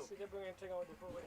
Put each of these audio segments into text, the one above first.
Si dia bem entregar o depois vai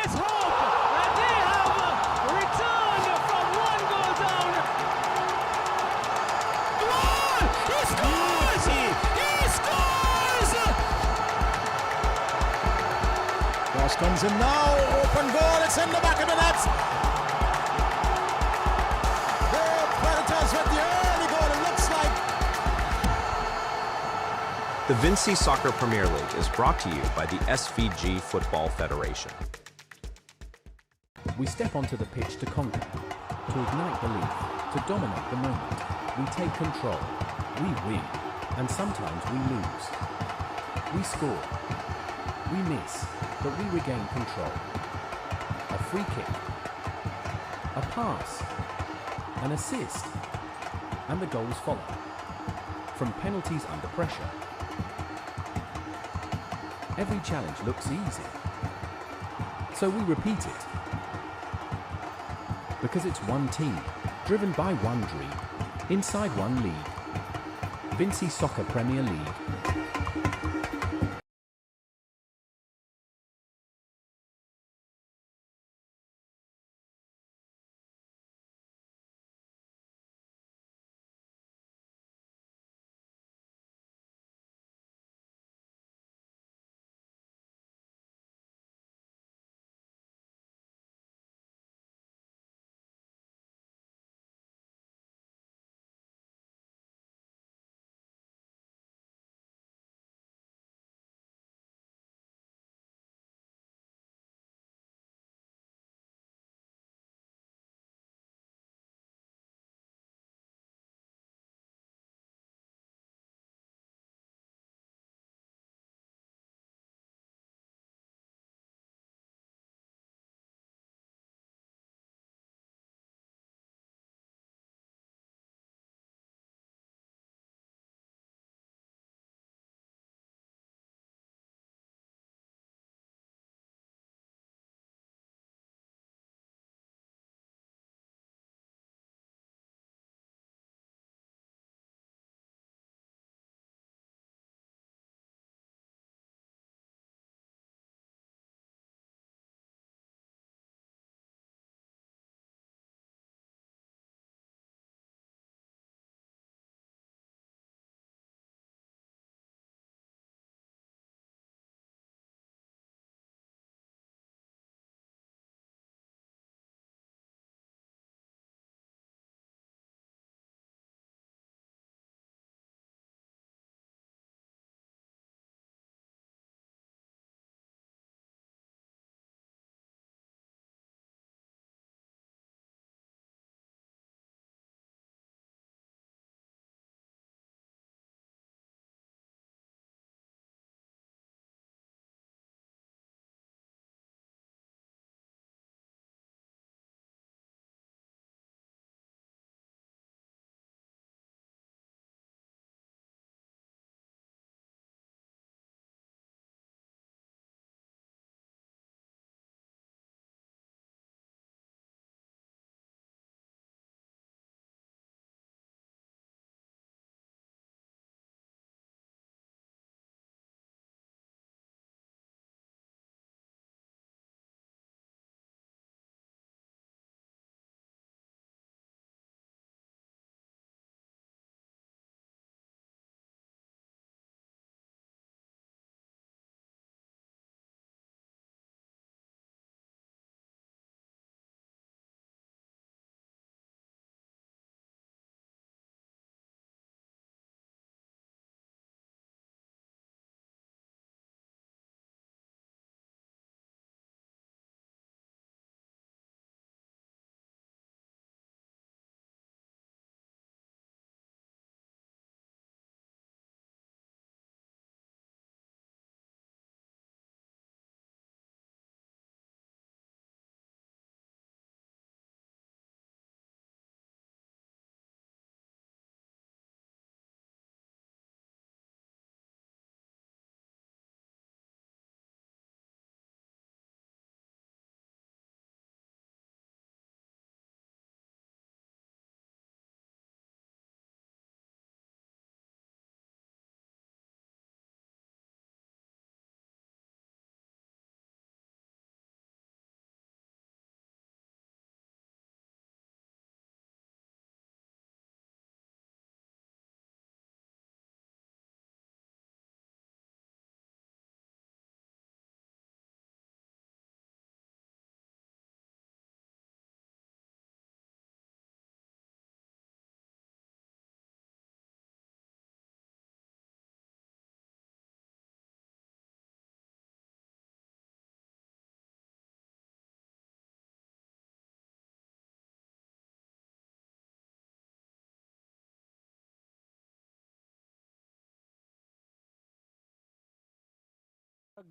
It's hope, and they have returned from one goal down. One! He scores! He scores! Cross comes in now, open goal, it's in the back of the net. The Predators with the early goal, it looks like. The Vincy Soccer Premier League is brought to you by the SVG Football Federation. We step onto the pitch to conquer, to ignite belief, to dominate the moment. We take control, we win, and sometimes we lose. We score, we miss, but we regain control. A free kick, a pass, an assist, and the goals follow. From penalties under pressure. Every challenge looks easy, so we repeat it. Because it's one team, driven by one dream, inside one league. Vincy Soccer Premier League.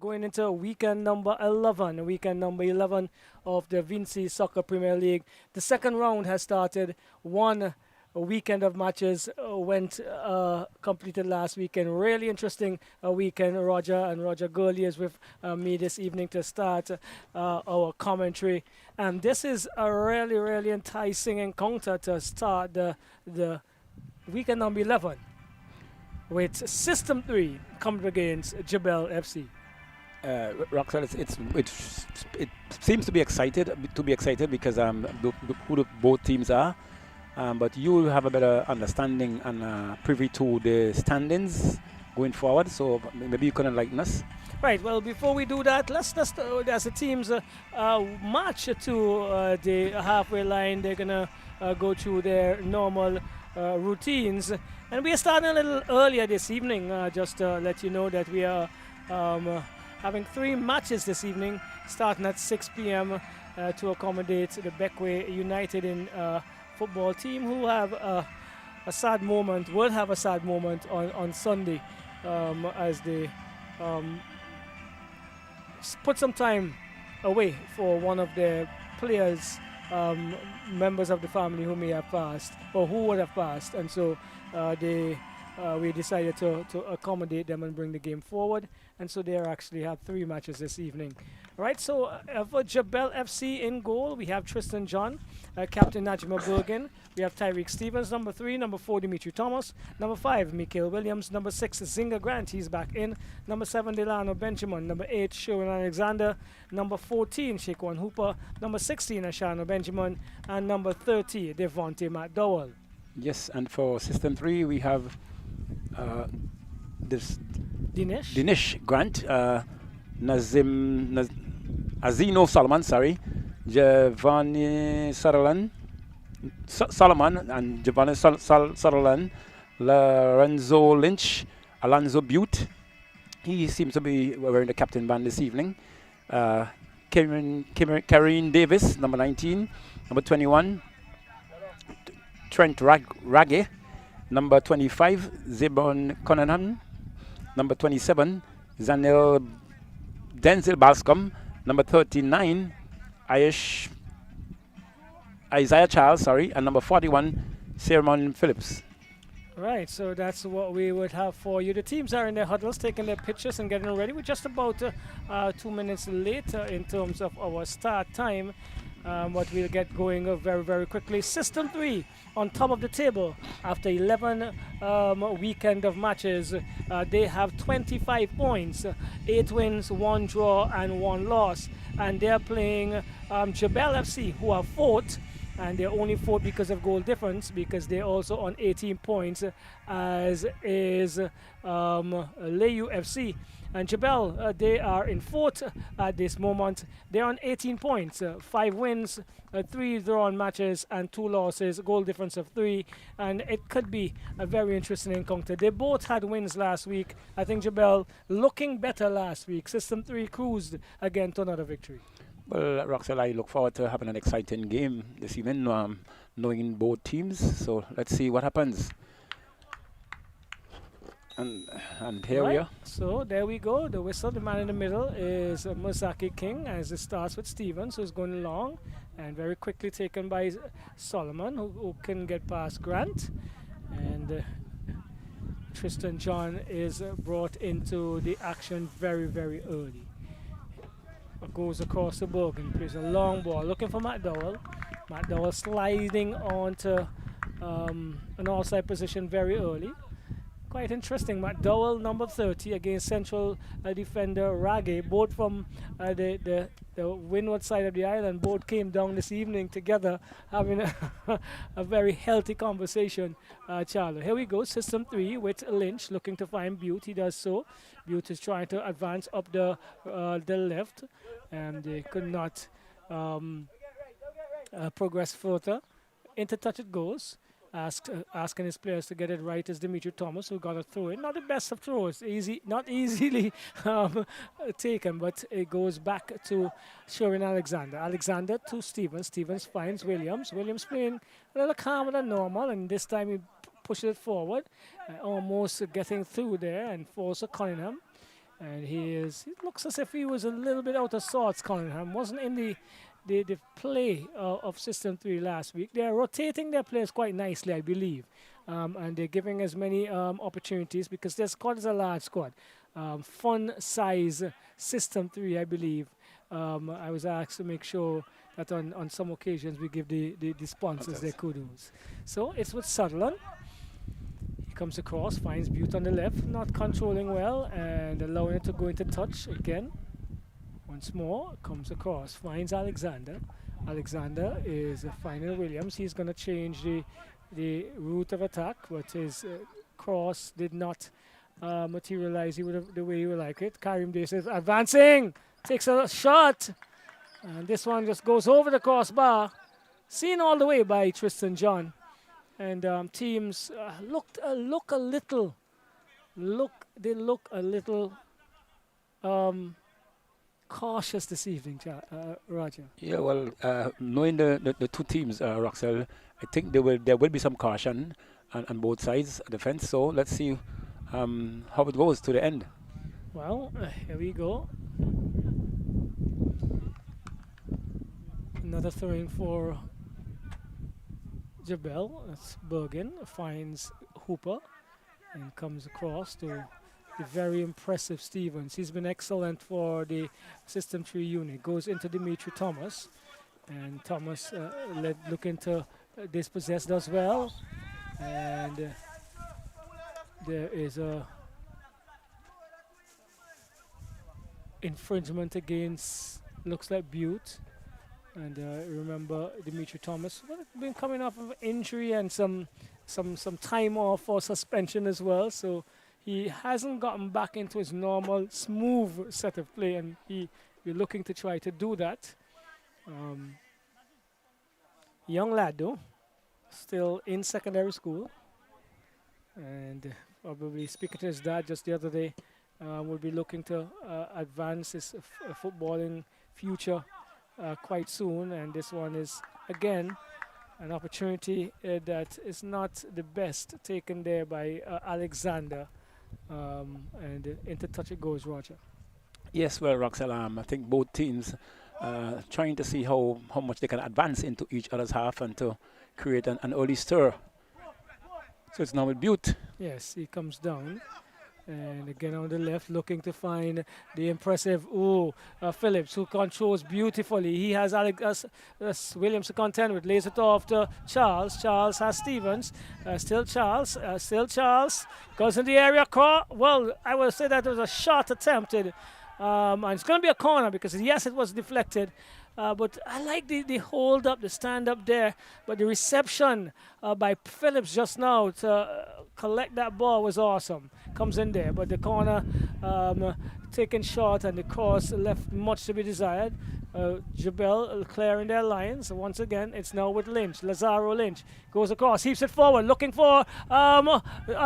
Going into weekend number 11, of the Vincy Soccer Premier League. The second round has started. One weekend of matches went completed last weekend. Really interesting weekend. Roger Gurley is with me this evening to start our commentary. And this is a really, really enticing encounter to start the weekend number 11 with System 3 coming against Jabel FC. Roxanne, it seems to be excited because who both teams are, but you have a better understanding and privy to the standings going forward. So maybe you can enlighten us. Right. Well, before we do that, let's as the teams march to the halfway line. They're gonna go through their normal routines, and we are starting a little earlier this evening. Just to let you know that we are having 3 matches this evening, starting at 6 p.m. To accommodate the Beckway United in football team, who have will have a sad moment on Sunday as they put some time away for one of their players, members of the family who may have passed or who would have passed, and so we decided to accommodate them and bring the game forward, and so they actually have 3 matches this evening. All right, so for Jabel FC in goal, we have Tristan John, Captain Najma Bergen. We have Tyreek Stevens, number 3, number 4, Dimitri Thomas, number 5, Mikael Williams, number 6, Zinga Grant, he's back in, number 7, Delano Benjamin, number 8, Sherwin Alexander, number 14, Shaquan Hooper, number 16, Ashano Benjamin, and number 30, Devontae McDowell. Yes, and for System 3, we have this Dinesh Grant, Azino Solomon, Giovanni Solomon and Giovanni Sutherland, Lorenzo Lynch, Alonzo Butte. He seems to be wearing the captain band this evening. Karine Davis, number 19, number 21, Trent Ragge, number 25, Zebon Conahan, number 27, Denzel Bascom, number 39, Isaiah Charles, and number 41, Sermon Phillips. Right, so that's what we would have for you. The teams are in their huddles, taking their pictures and getting ready. We're just about 2 minutes later in terms of our start time, but we'll get going very, very quickly. System 3 on top of the table after 11 weekend of matches. They have 25 points, 8 wins, 1 draw, and 1 loss. And they're playing Jabel FC, who are 4th. And they're only 4th because of goal difference, because they're also on 18 points, as is Leyu FC. And Jabel, they are in 4th at this moment. They're on 18 points, 5 wins, 3 drawn matches, and 2 losses, goal difference of 3. And it could be a very interesting encounter. They both had wins last week. I think Jabel looking better last week. System 3 cruised again to another victory. Well, Roxel, I look forward to having an exciting game this evening, knowing both teams. So let's see what happens. And here we are. So there we go. The whistle, the man in the middle is Masaki King, as it starts with Stevens, who's going along, and very quickly taken by Solomon, who can get past Grant. And Tristan John is brought into the action very, very early. Goes across the Bergen, plays a long ball, looking for McDowell. McDowell sliding onto an offside position very early. Quite interesting. McDowell, number 30, against central defender Ragge, both from the windward side of the island. Both came down this evening together, having a very healthy conversation. Charlie, here we go. System 3 with Lynch looking to find Butte. He does so. Butte is trying to advance up the left, and they could not progress further. Into touch it goes. Asking his players to get it right is Dimitri Thomas, who got a throw in. Not the best of throws, not easily taken, but it goes back to Sherwin Alexander. Alexander to Stevens. Stevens finds Williams. Williams playing a little calmer than normal, and this time he pushes it forward, almost getting through there, and falls to Cunningham. And he looks as if he was a little bit out of sorts, Cunningham. Wasn't in the play of System 3 last week. They're rotating their players quite nicely, I believe. And they're giving as many opportunities because their squad is a large squad. Fun size System 3, I believe. I was asked to make sure that on some occasions we give the sponsors their kudos. So it's with Sutherland. He comes across, finds Butte on the left, not controlling well and allowing it to go into touch again. Once more, comes across, finds Alexander. Alexander is finding Williams. He's going to change the route of attack, but his cross did not materialize the way he would like it. Karim Dace is advancing, takes a shot, and this one just goes over the crossbar, seen all the way by Tristan John. And teams look a little cautious this evening, Roger. Yeah, well, knowing the two teams, Roxelle, I think there will be some caution on both sides of the fence. So let's see how it goes to the end. Well, here we go. Another throwing for Jabel. That's Bergen, finds Hooper and comes across to the very impressive Stevens. He's been excellent for the System 3 unit. Goes into Dimitri Thomas, and Thomas looking to dispossess, does well. And there is a infringement against, looks like Butte. And remember, Dimitri Thomas been coming off of injury and some time off or suspension as well. So he hasn't gotten back into his normal smooth set of play, and we're looking to try to do that. Young lad though, still in secondary school, and probably speaking to his dad just the other day, will be looking to advance his footballing future quite soon. And this one is again an opportunity that is not the best, taken there by Alexander, and into touch it goes, Roger. Yes, well, Roxelle, I think both teams trying to see how much they can advance into each other's half and to create an early stir. So it's now with Butte. Yes, he comes down. And again on the left, looking to find the impressive Phillips, who controls beautifully. He has Williams to contend with, lays it off to Charles. Charles has Stevens. Still Charles. Goes in the area. Well, I will say that it was a shot attempted. And it's going to be a corner because, yes, it was deflected. But I like the hold up, the stand up there. But the reception by Phillips just now to collect that ball was awesome. Comes in there, but the corner taken short and the cross left much to be desired. Jabel clearing their lines. Once again, it's now with Lynch. Lazaro Lynch goes across, heaps it forward, looking for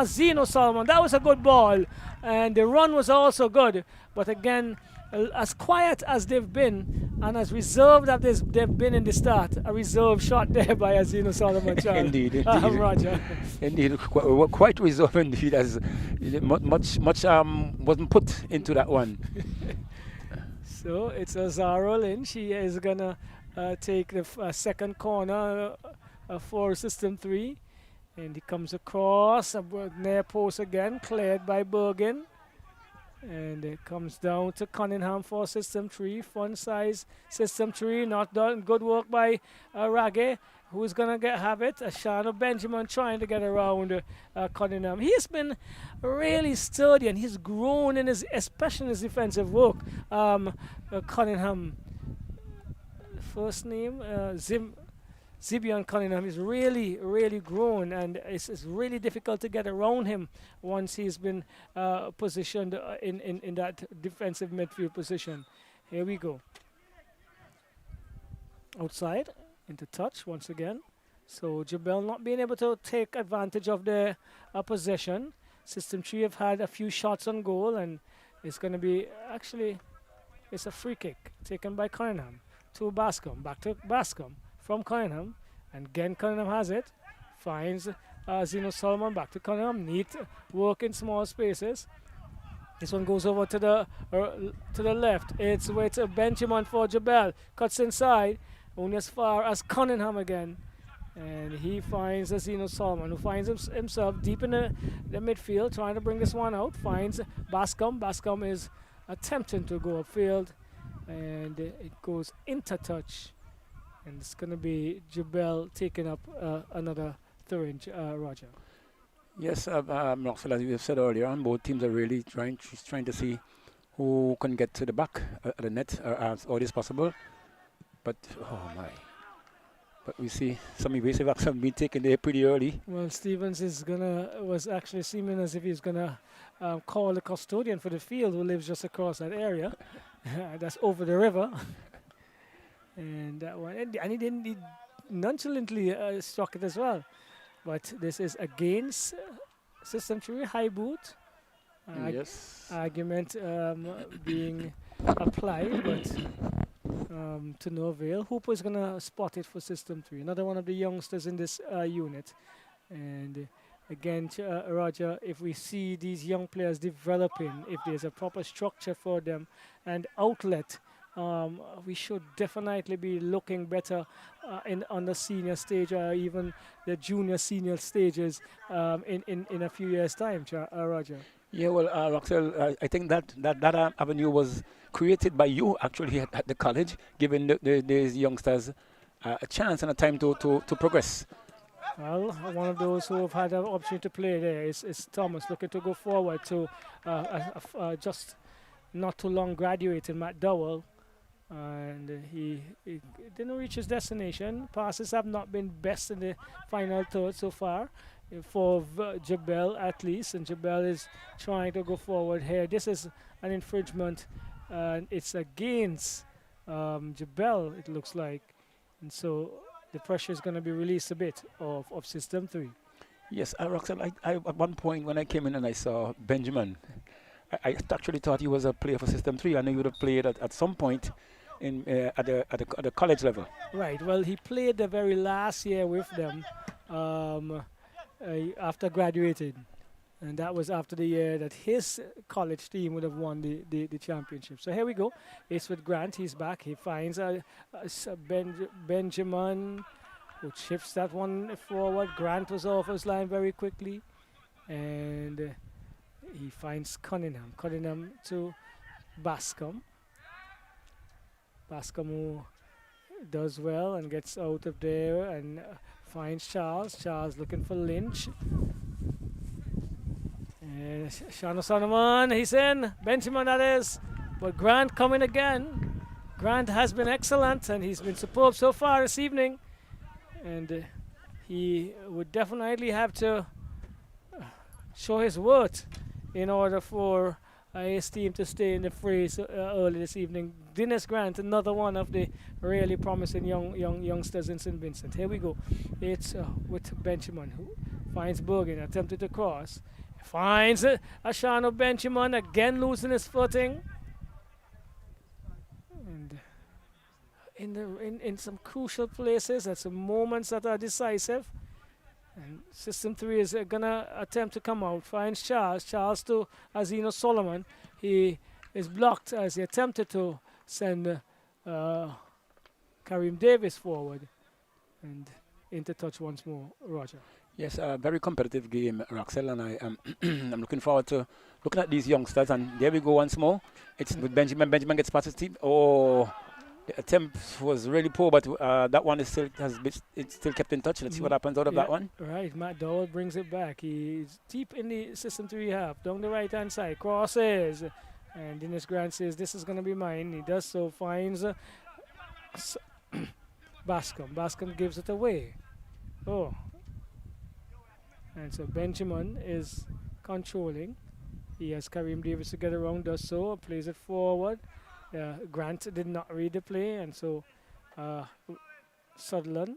Zeno Solomon. That was a good ball. And the run was also good. But again, as quiet as they've been and as reserved as they've been in the start, a reserve shot there by Azino Solomon. Indeed. Roger. Indeed, quite reserved indeed, as much wasn't put into that one. So it's Lazaro Lynch. He is going to take the second corner for System 3. And he comes across, near post again, cleared by Bergen. And it comes down to Cunningham for System 3. Fun size System 3. Not done. Good work by Ragge, who's going to have it. Ashano Benjamin trying to get around Cunningham. He has been really sturdy, and he's grown in especially in his defensive work. Cunningham, first name, Zibian Cunningham is really, really grown, and it's really difficult to get around him once he's been positioned in that defensive midfield position. Here we go. Outside, into touch once again. So Jabel not being able to take advantage of their possession. System 3 have had a few shots on goal, and it's going to be, actually, it's a free kick taken by Cunningham to Bascom. Back to Bascom. From Cunningham, and again Cunningham has it, finds Zeno Solomon, back to Cunningham, neat work in small spaces, This one goes over to the left. It's with Benjamin for Jabel. Cuts inside, only as far as Cunningham again. And he finds Zeno Solomon, who finds himself deep in the midfield, trying to bring this one out. Finds Bascom. Bascom is attempting to go upfield, and it goes into touch. And it's going to be Jabel taking up another throw-in, Roger. Yes, Roxel, as we have said earlier on, both teams are really trying to see who can get to the back of the net as early as possible. But, oh my. But we see some evasive action being taken there pretty early. Well, Stevens was actually seeming as if he's gonna call the custodian for the field, who lives just across that area. That's over the river. And that one, and he nonchalantly struck it as well. But this is against System 3 high boot. Yes. Argument being applied, but to no avail. Hooper is going to spot it for System 3. Another one of the youngsters in this unit. And again, Roger, if we see these young players developing, if there's a proper structure for them and outlet, we should definitely be looking better on the senior stage or even the junior senior stages in a few years' time, Roger. Yeah, well, Roxel, I think that avenue was created by you actually at the college, giving these youngsters a chance and a time to progress. Well, one of those who have had an opportunity to play there is Thomas, looking to go forward to just not too long graduating Matt Dowell. And he didn't reach his destination. Passes have not been best in the final third so far for Jabel at least, and Jabel is trying to go forward here. This is an infringement, and it's against Jabel, it looks like, and so the pressure is going to be released a bit of System 3. Yes, Roxanne, I at one point when I came in and I saw Benjamin, I actually thought he was a player for System 3. I know he would have played at some point at the college level. Right. Well, he played the very last year with them after graduating, and that was after the year that his college team would have won the championship. So here we go. It's with Grant. He's back. He finds Benjamin, who shifts that one forward. Grant was off his line very quickly, and he finds Cunningham. Cunningham to Bascom. Bascom, who does well and gets out of there and finds Charles. Charles looking for Lynch. And Shana Solomon, he's in. Benjamin, that is. But Grant coming again. Grant has been excellent and he's been superb so far this evening. And he would definitely have to show his worth in order for his team to stay in the fray early this evening. Dennis Grant, another one of the really promising youngsters in St. Vincent. Here we go. It's with Benjamin, who finds Bergen, attempted to cross. Finds Ashano Benjamin, again losing his footing. And in some crucial places, at some moments that are decisive. And System 3 is going to attempt to come out. Finds Charles. Charles to Azino Solomon. He is blocked as he attempted to send Kareem Davis forward. And into touch once more, Roger. Yes, a very competitive game, Roxel, and I am I'm looking forward to looking at these youngsters. And there we go once more. It's with Benjamin. Benjamin gets past his team. Oh, the attempt was really poor, but that one is still it's still kept in touch. Let's see what happens out of that one. Right, Matt Dowell brings it back. He's deep in the System 3 half, down the right-hand side. Crosses, and Dennis Grant says, this is going to be mine. He does so, finds Bascom. Bascom gives it away. Oh. And so Benjamin is controlling. He has Kareem Davis to get around, does so, plays it forward. Grant did not read the play, and so Sutherland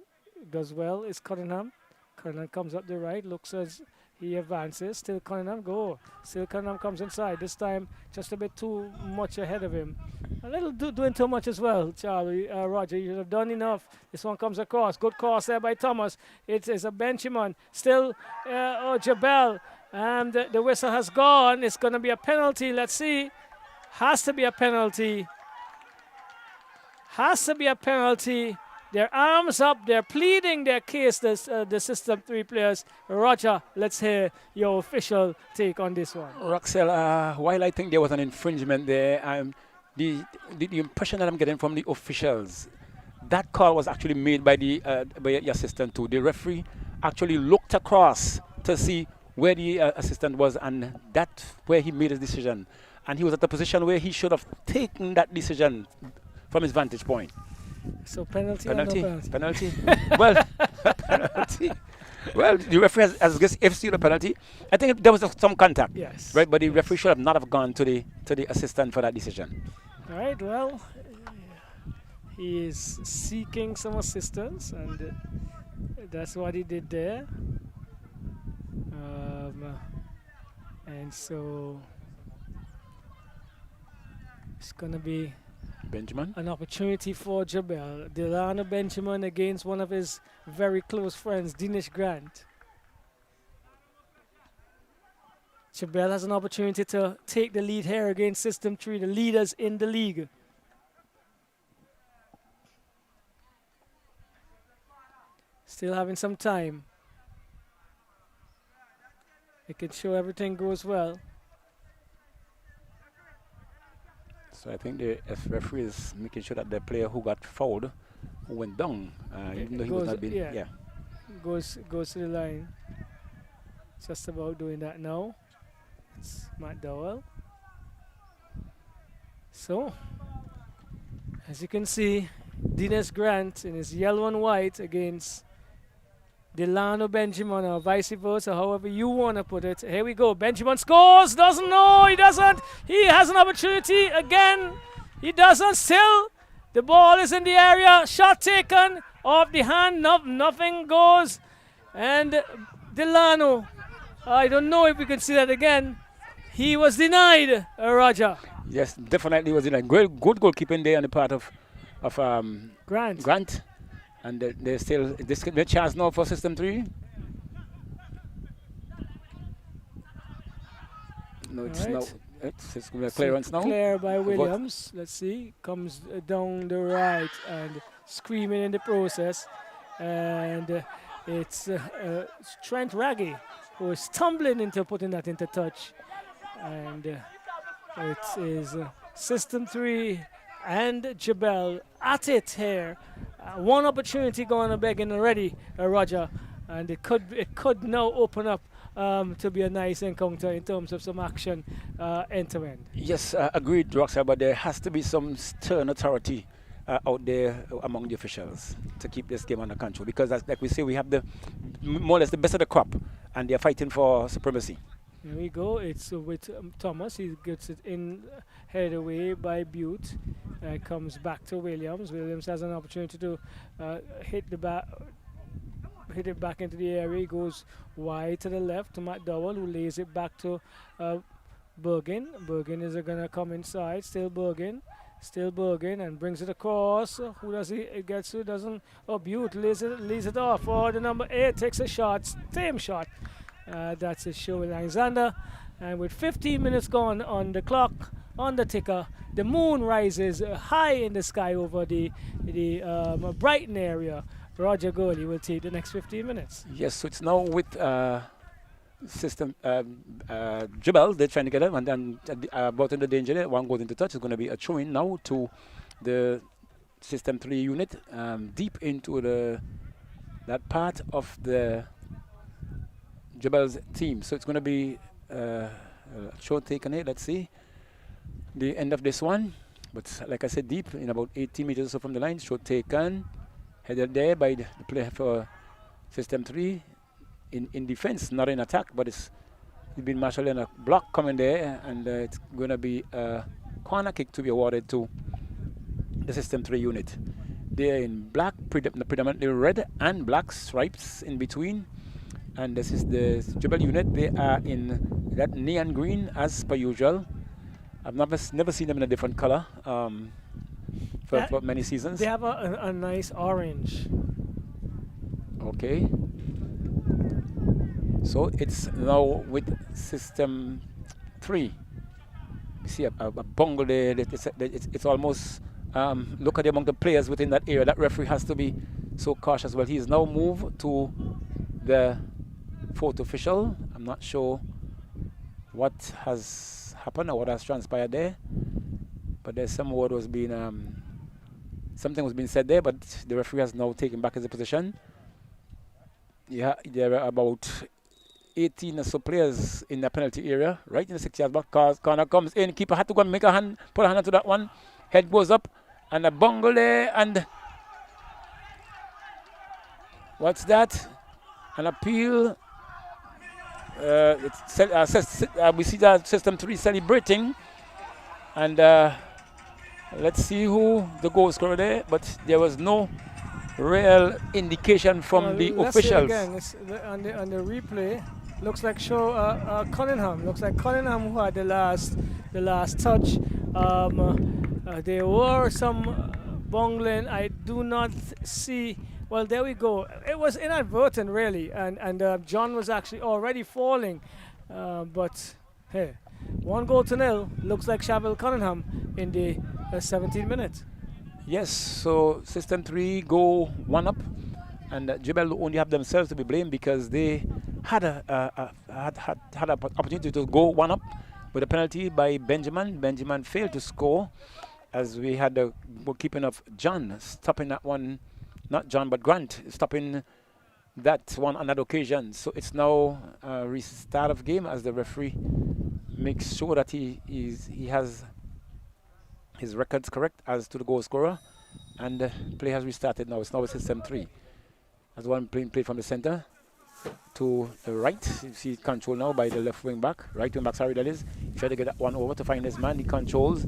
does well. It's Cunningham. Cunningham comes up the right, looks as he advances. Still Cunningham go. Still Cunningham comes inside. This time just a bit too much ahead of him. A little doing too much as well, Charlie. Roger, you should have done enough. This one comes across. Good cross there by Thomas. It is a Benjamin. Still Jabel. The whistle has gone. It's going to be a penalty. Let's see. Has to be a penalty. Has to be a penalty. Their arms up. They're pleading their case, the System 3 players. Roger, let's hear your official take on this one. Roxelle, while I think there was an infringement there, the impression that I'm getting from the officials, that call was actually made by the assistant too. The referee actually looked across to see where the assistant was, and that's where he made his decision. And he was at the position where he should have taken that decision from his vantage point. So penalty. Penalty. Well, penalty. Well, the referee has guessed FC the penalty. I think there was some contact. Yes. Right, but the referee should have not have gone to the assistant for that decision. All right. Well, he is seeking some assistance, and that's what he did there. And so it's gonna be Benjamin. An opportunity for Jabel. Delano Benjamin against one of his very close friends, Dinesh Grant. Jabel has an opportunity to take the lead here against System 3, the leaders in the league. Still having some time. Making sure everything goes well. So I think the referee is making sure that the player who got fouled, who went down, even though he was not being, goes to the line. Just about doing that now. It's Matt Dowell. So, as you can see, Dinesh Grant in his yellow and white against Delano Benjamin, or vice versa, however you want to put it. Here we go. Benjamin scores. Doesn't know. He doesn't. He has an opportunity again. He doesn't. Still, the ball is in the area. Shot taken off the hand. Nothing goes. And Delano, I don't know if we can see that again. He was denied, Roger. Yes, definitely was denied. Good goalkeeping there on the part of Grant. And there's still this could be a chance now for System 3. No, it's right. now. It's going to be a clearance now. Clear by Williams. Let's see. Comes down the right and screaming in the process. And it's Trent Raggy who is stumbling into putting that into touch. And it is System 3 and Jabel at it here. One opportunity going to begging already, Roger, and it could now open up to be a nice encounter in terms of some action end to end. Yes, agreed, Roxelle, but there has to be some stern authority out there among the officials to keep this game under control, because like we say, we have the more or less the best of the crop, and they're fighting for supremacy. Here we go. It's with Thomas. He gets it in, headed away by Butte. Comes back to Williams. Williams has an opportunity to hit it back into the area. He goes wide to the left to Matt Dowell, who lays it back to Bergen. Bergen is going to come inside. Still Bergen, and brings it across. Who does he get to? Doesn't. Oh, Butte lays it off. Oh, the number 8 takes a shot. Same shot. That's a show with Alexander. And with 15 minutes gone on the clock, on the ticker, the moon rises high in the sky over the Brighton area. Roger Gurley will take the next 15 minutes. Yes, so it's now with System Jabel. They're trying to get him, and then about in the danger there. One goes into touch. It's going to be a throw-in now to the System 3 unit, deep into that part of the Jabel's team. So it's going to be a shot taken here. Let's see the end of this one. But like I said, deep in about 80 meters or so from the line. Shot taken, headed there by the player for System 3 in defense, not in attack, but it's been marshaled in a block coming there, and it's going to be a corner kick to be awarded to the System 3 unit. They're in black, predominantly red and black stripes in between. And this is the Jabel unit. They are in that neon green as per usual. I've never seen them in a different color for many seasons. They have a nice orange. Okay. So it's now with system 3. You see a bungle there. It's almost look at the amount of players within that area. That referee has to be so cautious. Well, he's now moved to the fourth official. I'm not sure what has happened or what has transpired there, but there's some word was being something was being said there, but the referee has now taken back his position. Yeah, there are about 18 or so players in the penalty area, right in the 6-yard box. Corner comes in, keeper had to go and make a hand, put a hand onto that one. Head goes up, and a bungle there, and what's that? An appeal. We see that system 3 celebrating, and let's see who the goal scorer there, but there was no real indication from the let's officials. See it again. On the replay, looks like Cunningham. Looks like Cunningham who had the last touch. There were some bungling. I do not see. Well, there we go. It was inadvertent, really, and John was actually already falling. But hey, 1-0. Looks like Jabel Cunningham in the 17th minute. Yes, so system 3 go 1 up, and Jabel only have themselves to be blamed because they had an opportunity to go 1 up with a penalty by Benjamin. Benjamin failed to score, as we had the goalkeeping of John stopping that one. Not John, but Grant stopping that one on that occasion. So it's now a restart of game as the referee makes sure that he has his records correct as to the goal scorer, and the play has restarted now. It's now system 3. As one played from the center to the right. You see control now by the left wing back, right wing back, sorry, that is. He tried to get that one over to find his man. He controls,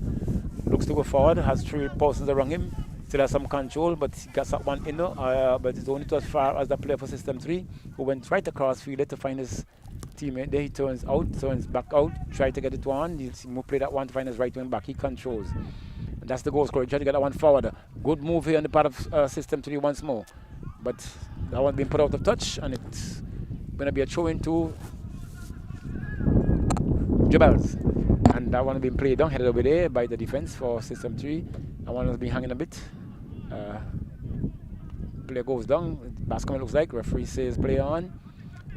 looks to go forward, has 3 persons around him. Still has some control, but he got that one in there. But it's only to as far as the player for system 3 who went right across field to find his teammate there. He turns back out, try to get it one. He'll play that one to find his right wing back. He controls. And that's the goal scorer. He tried to get that one forward. Good move here on the part of system 3 once more. But that one being put out of touch, and it's going to be a throw into Jabel's. And that one being played down, headed over there by the defense for system 3. That one has been hanging a bit. Player goes down. Basket looks like. Referee says play on.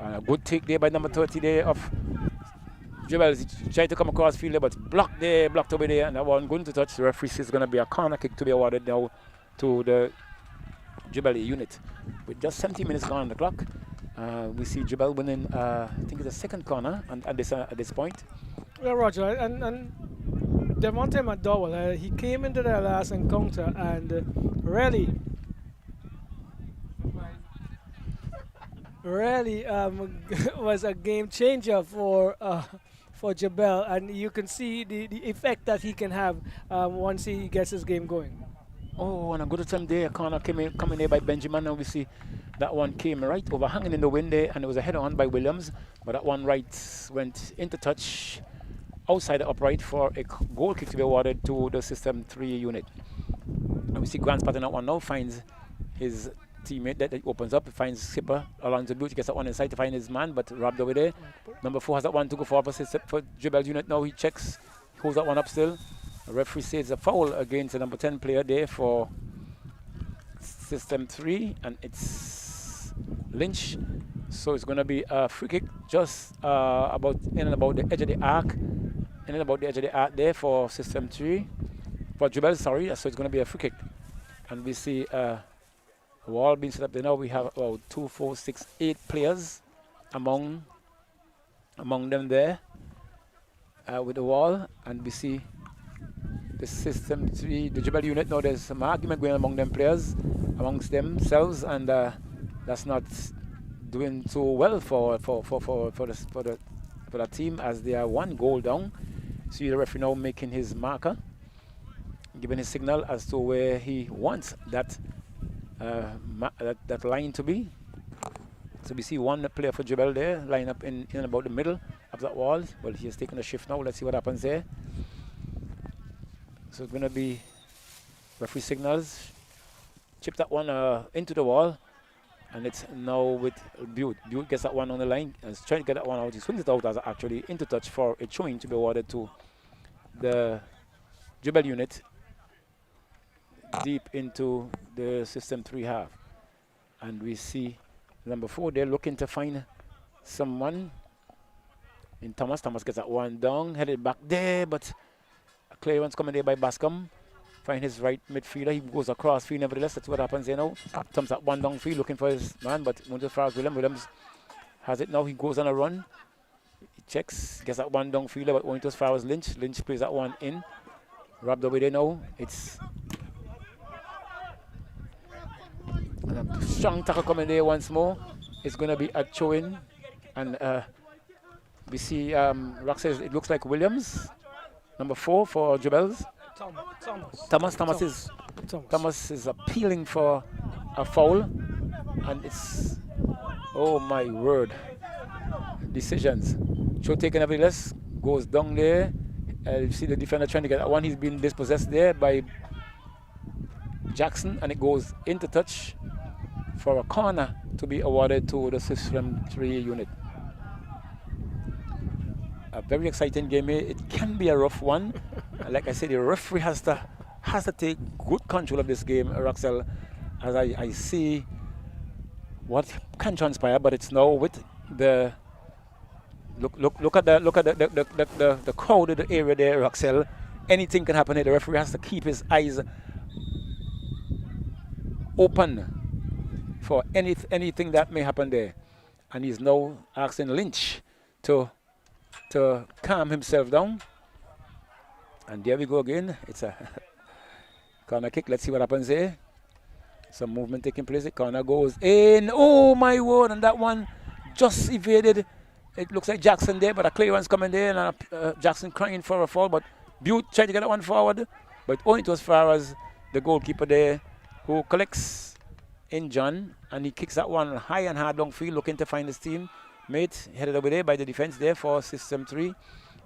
A good take there by number 30 there of Jabel. He tried to come across field there, but blocked over there, and that one going to touch. The referee says it's going to be a corner kick to be awarded now to the Jabel unit. With just 17 minutes gone on the clock, we see Jabel winning. I think it's the second corner at this point. Yeah, Roger, and Devontae McDowell, he came into their last encounter and really was a game changer for Jabel, and you can see the effect that he can have once he gets his game going. Oh, and a good attempt there. A corner coming there by Benjamin. Now we see that one came right over, hanging in the wind there, and it was a header on by Williams, but that one right went into touch outside the upright for a goal kick to be awarded to the system 3 unit. And we see Grant's pattern that one now, finds his teammate that opens up, finds Skipper along the boot, he gets that one inside to find his man, but robbed over there. Number 4 has that one to go forward for Jabel's unit. Now he checks, holds that one up still. The referee says a foul against the number 10 player there for system 3, and it's Lynch. So it's going to be a free kick just about the edge of the arc. In and about the edge of the arc there for system 3. For Jabel, sorry. So it's going to be a free kick. And we see a wall being set up there now. We have about 2, 4, 6, 8 players among them there with the wall. And we see the system 3, the Jabel unit. Now there's some argument going among them players, amongst themselves. And that's not doing so well for the team, as they are 1 goal down. See the referee now making his marker, giving his signal as to where he wants that that line to be. So we see 1 player for Jabel there, line up in about the middle of that wall. Well, he has taken a shift now. Let's see what happens there. So it's going to be referee signals. Chip that one into the wall. And it's now with Butte. Butte gets that one on the line and is trying to get that one out. He swings it out as actually into touch for a throwing to be awarded to the Jabel unit deep into the system 3 half. And we see number 4 there looking to find someone in Thomas. Thomas gets that one down, headed back there, but a clearance coming there by Bascom. Find his right midfielder. He goes across field nevertheless. That's what happens there now. Thumbs up one down field looking for his man, but went as far as Williams has it now. He goes on a run. He checks, gets that one down fielder, but went as far as Lynch. Lynch plays that one in. Wrapped away there now. It's a strong tackle coming there once more. It's going to be a throw-in. And we see Rock says it looks like Williams, number 4 for Jabels. Thomas is appealing for a foul, and it's, oh my word, decisions. Show taken nevertheless, goes down there. You see the defender trying to get that one. He's been dispossessed there by Jackson, and it goes into touch for a corner to be awarded to the System 3 unit. A very exciting game here. It can be a rough one. Like I said, the referee has to take good control of this game, Roxel, as I see what can transpire. But it's now with the look at the crowd in the area there, Roxel. Anything can happen here. The referee has to keep his eyes open for anything that may happen there, and he's now asking Lynch to calm himself down. And there we go again. It's a corner kick. Let's see what happens here. Some movement taking place. The corner goes in. Oh my word! And that one just evaded. It looks like Jackson there, but a clearance coming there, and Jackson crying for a fall. But Butte tried to get that one forward, but only to as far as the goalkeeper there, who collects in John, and he kicks that one high and hard downfield, looking to find his team mate. Headed over there by the defense there for System 3.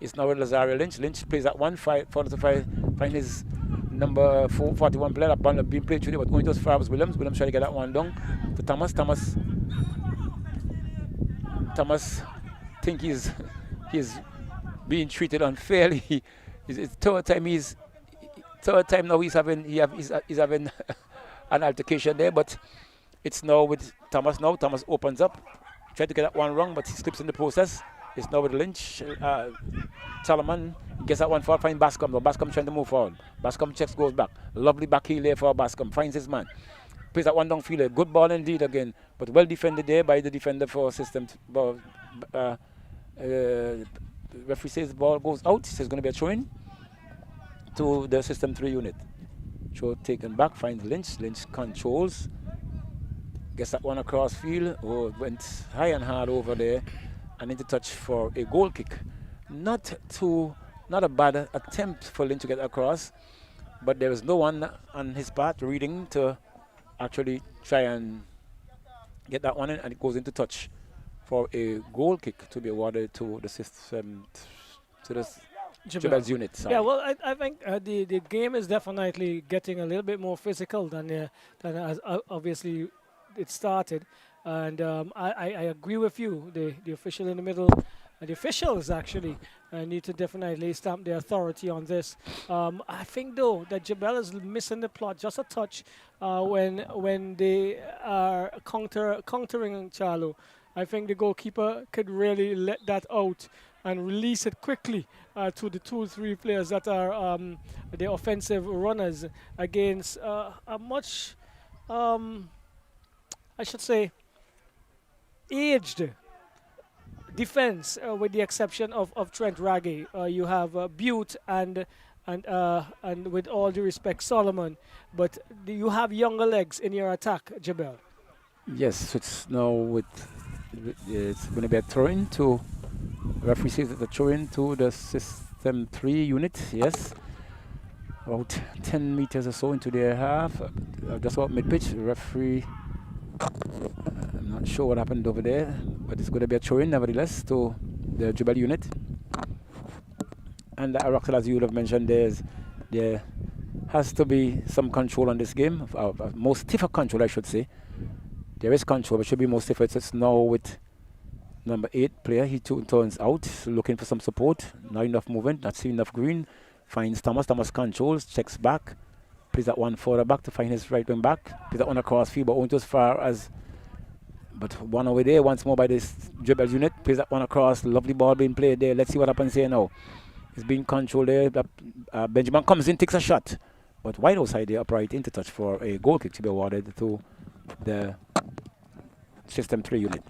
It's now with Lazario Lynch. Lynch plays that one, find his number 41 player. That ball being played through there, but only to as far as Williams. Williams trying to get that one down to Thomas. Thomas think he's being treated unfairly. It's third time now he's having an altercation there, but it's now with Thomas now. Thomas opens up, tried to get that one wrong, but he slips in the process. It's now with Lynch. Solomon gets that one forward, find Bascom. Now Bascom trying to move forward. Bascom checks, goes back. Lovely back heel there for Bascom. Finds his man. Plays that one downfield. Good ball indeed again, but well defended there by the defender for System. Referee says the ball goes out. He says it's going to be a throw-in to the System 3 unit. Throw taken back, finds Lynch. Lynch controls. Gets that one across field. Oh, went high and hard over there and into touch for a goal kick. Not a bad attempt for Lynch to get across, but there is no one on his part reading to actually try and get that one in, and it goes into touch for a goal kick to be awarded to the System, to the Jabel's unit. Sorry. Yeah, well, I think the game is definitely getting a little bit more physical than as obviously it started, and I agree with you. The official in the middle, the officials actually need to definitely stamp their authority on this. I think though that Jabel is missing the plot just a touch when they are countering Charlo. I think the goalkeeper could really let that out and release it quickly to the 2-3 players that are the offensive runners against a much, I should say, aged defense, with the exception of Trent Raggy. You have Butte and with all due respect, Solomon, but you have younger legs in your attack, Jabel. Yes, it's now it's going to be a throw-in to. Referee says that the throw-in to the System 3 unit. Yes, about 10 meters or so into their half, just about mid-pitch. Referee, I'm not sure what happened over there, but it's going to be a throw-in nevertheless to the Jabel unit. And Roxel, as you would have mentioned, there has to be some control on this game, most stiffer control, I should say. There is control, but should be more safer. It's now with number 8 player. He turns out, looking for some support. Not enough movement, not seeing enough green. Finds Thomas. Thomas controls, checks back. Plays that one further back to find his right wing back. Plays that one across field, but won't as far as. But one over there, once more by this Jabel unit. Plays that one across. Lovely ball being played there. Let's see what happens here now. It's being controlled there. Benjamin comes in, takes a shot. But wide outside there, upright into touch for a goal kick to be awarded to the System 3 unit.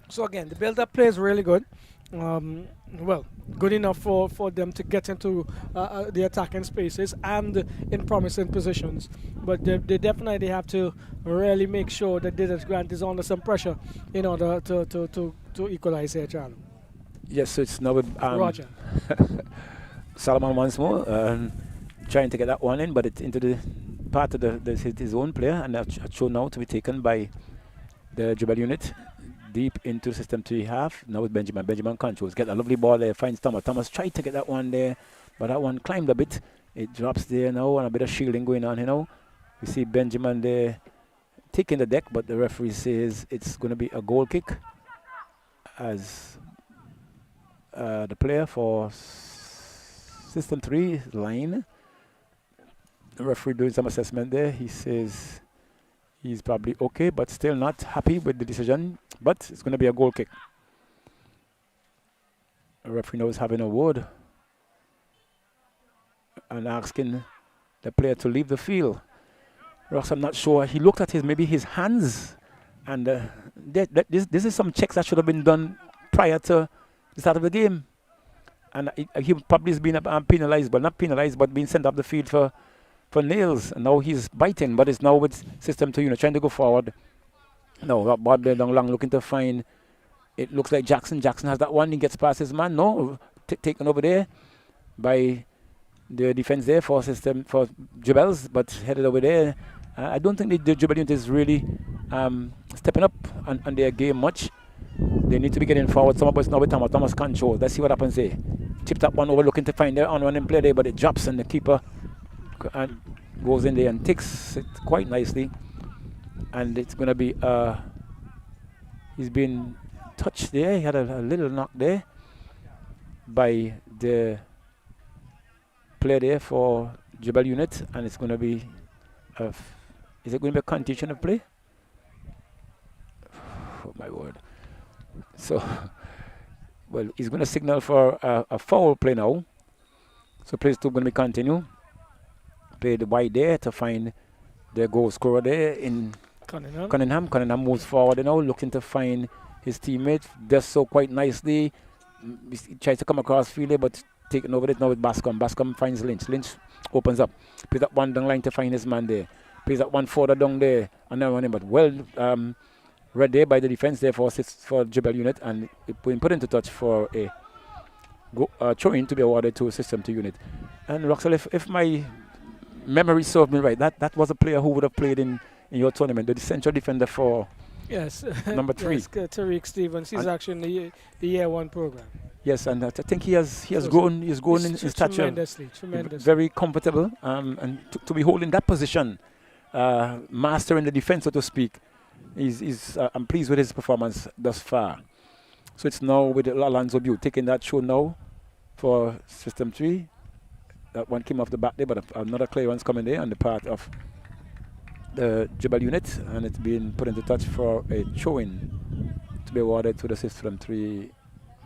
So again, the build-up play is really good. Well, good enough for them to get into the attacking spaces and in promising positions. But they definitely have to really make sure that Dennis Grant is under some pressure in order to equalize here, John. Yes, so it's now with Roger. Solomon once more, trying to get that one in, but it's into the part of his own player, and that's shown now to be taken by the Jabel unit. Deep into System 3 half. Now with Benjamin. Benjamin controls. Get a lovely ball there. Finds Thomas. Thomas tried to get that one there, but that one climbed a bit. It drops there now, and a bit of shielding going on, you know. We see Benjamin there taking the deck, but the referee says it's going to be a goal kick as the player for System 3 is line. The referee doing some assessment there. He says he's probably okay, but still not happy with the decision. But it's going to be a goal kick. The referee now is having a word and asking the player to leave the field. Ross, I'm not sure. He looked at maybe his hands, and this is some checks that should have been done prior to the start of the game. And he probably is being penalized, but not penalized, but being sent off the field for nails. And now he's biting, but it's now with System 2 unit trying to go forward. No, Bob there long looking to find. It looks like Jackson. Jackson has that one. He gets past his man. No, taken over there by the defense there for Jabel's, but headed over there. I don't think the Jabel unit is really stepping up on their game much. They need to be getting forward. Some of us now with Thomas control. Let's see what happens there. Tipped that one over, looking to find their on-running play there, but it drops, and the keeper goes in there and takes it quite nicely. And it's going to be, he's been touched there. He had a little knock there by the player there for Jabel unit, and it's going to be, is it going to be a continuation of play? Oh my word. So, well, he's going to signal for a foul play now. So play 2 going to be continue. Play the wide there to find the goal scorer there in Cunningham. Cunningham moves forward, you know, looking to find his teammate. Does so quite nicely. He tries to come across field, but taking over it now with Bascom. Bascom finds Lynch. Lynch opens up. Plays that one down line to find his man there. Plays that one further down there. And then running, but well read there by the defense there for Jabel unit, and being put into touch for a throw-in to be awarded to System 2 unit. And Roxel, if my memory served me right, that was a player who would have played in your tournament, the central defender for number 3. Yes, Tariq Stevens. He's actually in the year 1 program. Yes, and I think he has grown in stature. Tremendously. Very comfortable, and to be holding that position, mastering the defense, so to speak. I'm pleased with his performance thus far. So it's now with Alonzo Butte taking that show now for System 3. That one came off the back there, but another clearance coming there on the part of the Jabel unit, and it's being put into touch for a throw-in to be awarded to the System 3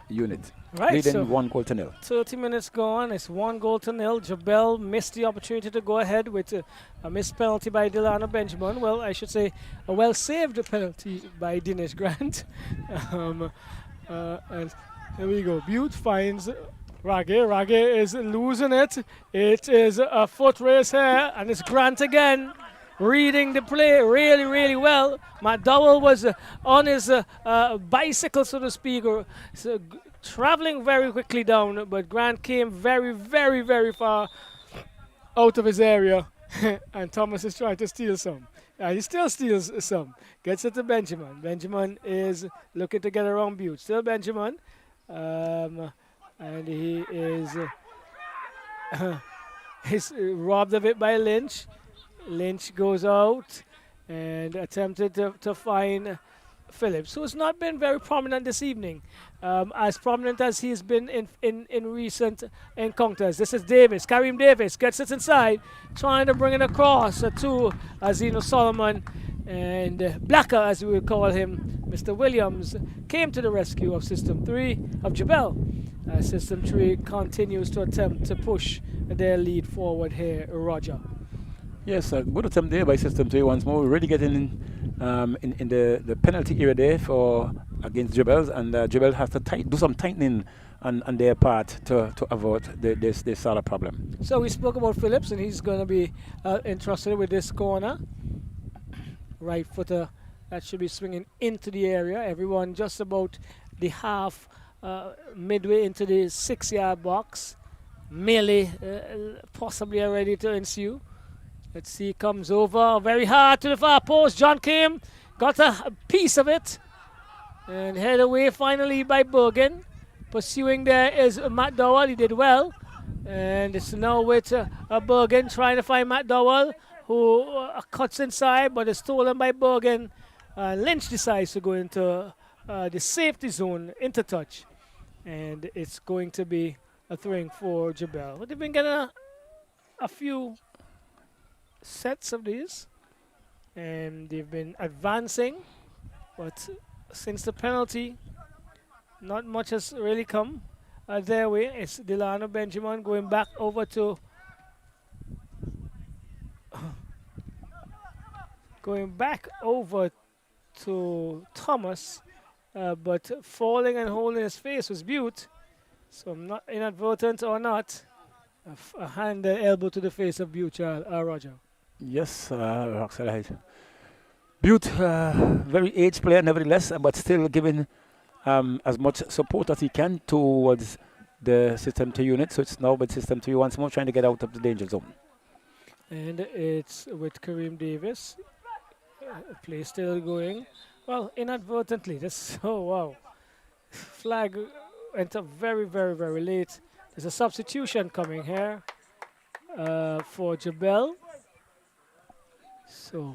unit. Right, leading so 1-0. 30 minutes gone. It's 1-0. Jabel missed the opportunity to go ahead with a missed penalty by Delano Benjamin. Well, I should say a well-saved penalty by Dennis Grant. And here we go. Butte finds Ragge. Ragge is losing it. It is a foot race here, and it's Grant again. Reading the play really, really well. McDowell was on his bicycle, so to speak, or traveling very quickly down, but Grant came very, very, very far out of his area, and Thomas is trying to steal some. He still steals some. Gets it to Benjamin. Benjamin is looking to get around Butte. Still Benjamin. And he is he's robbed of it by Lynch. Lynch goes out. and attempted to find Phillips, who's not been very prominent this evening, as prominent as he's been in recent encounters. This is Davis. Kareem Davis gets it inside, trying to bring it across to Zeno Solomon. And Blacker, as we would call him, Mr. Williams, came to the rescue of System 3 of Jabel. System 3 continues to attempt to push their lead forward here, Roger. Yes, a good attempt there by System 3 once more. We're really getting in the penalty area there for against Jabel, and Jabel has to do some tightening on their part to avoid this sort of problem. So we spoke about Phillips, and he's going to be entrusted with this corner. Right footer that should be swinging into the area. Everyone just about the half, midway into the 6-yard box. Melee possibly ready to ensue. Let's see, comes over very hard to the far post. John Kim got a piece of it and head away finally by Bergen. Pursuing there is Matt Dowell. He did well. And it's now with Bergen trying to find Matt Dowell, who cuts inside but is stolen by Bergen. Lynch decides to go into the safety zone, into touch. And it's going to be a throw for Jabel. But they've been getting a few sets of these, and they've been advancing, but since the penalty, not much has really come their way. It's Delano Benjamin going back over to Thomas, but falling and holding his face was Butte. So not inadvertent or not, a hand, elbow to the face of Butte, Roger. Yes, Roxelle. Butte, very aged player nevertheless, but still giving as much support as he can towards the System 2 unit. So it's now with System 3 once more trying to get out of the danger zone. And it's with Kareem Davis. Play still going. Well, inadvertently. Oh, wow. Flag went up very, very, very late. There's a substitution coming here for Jabel. So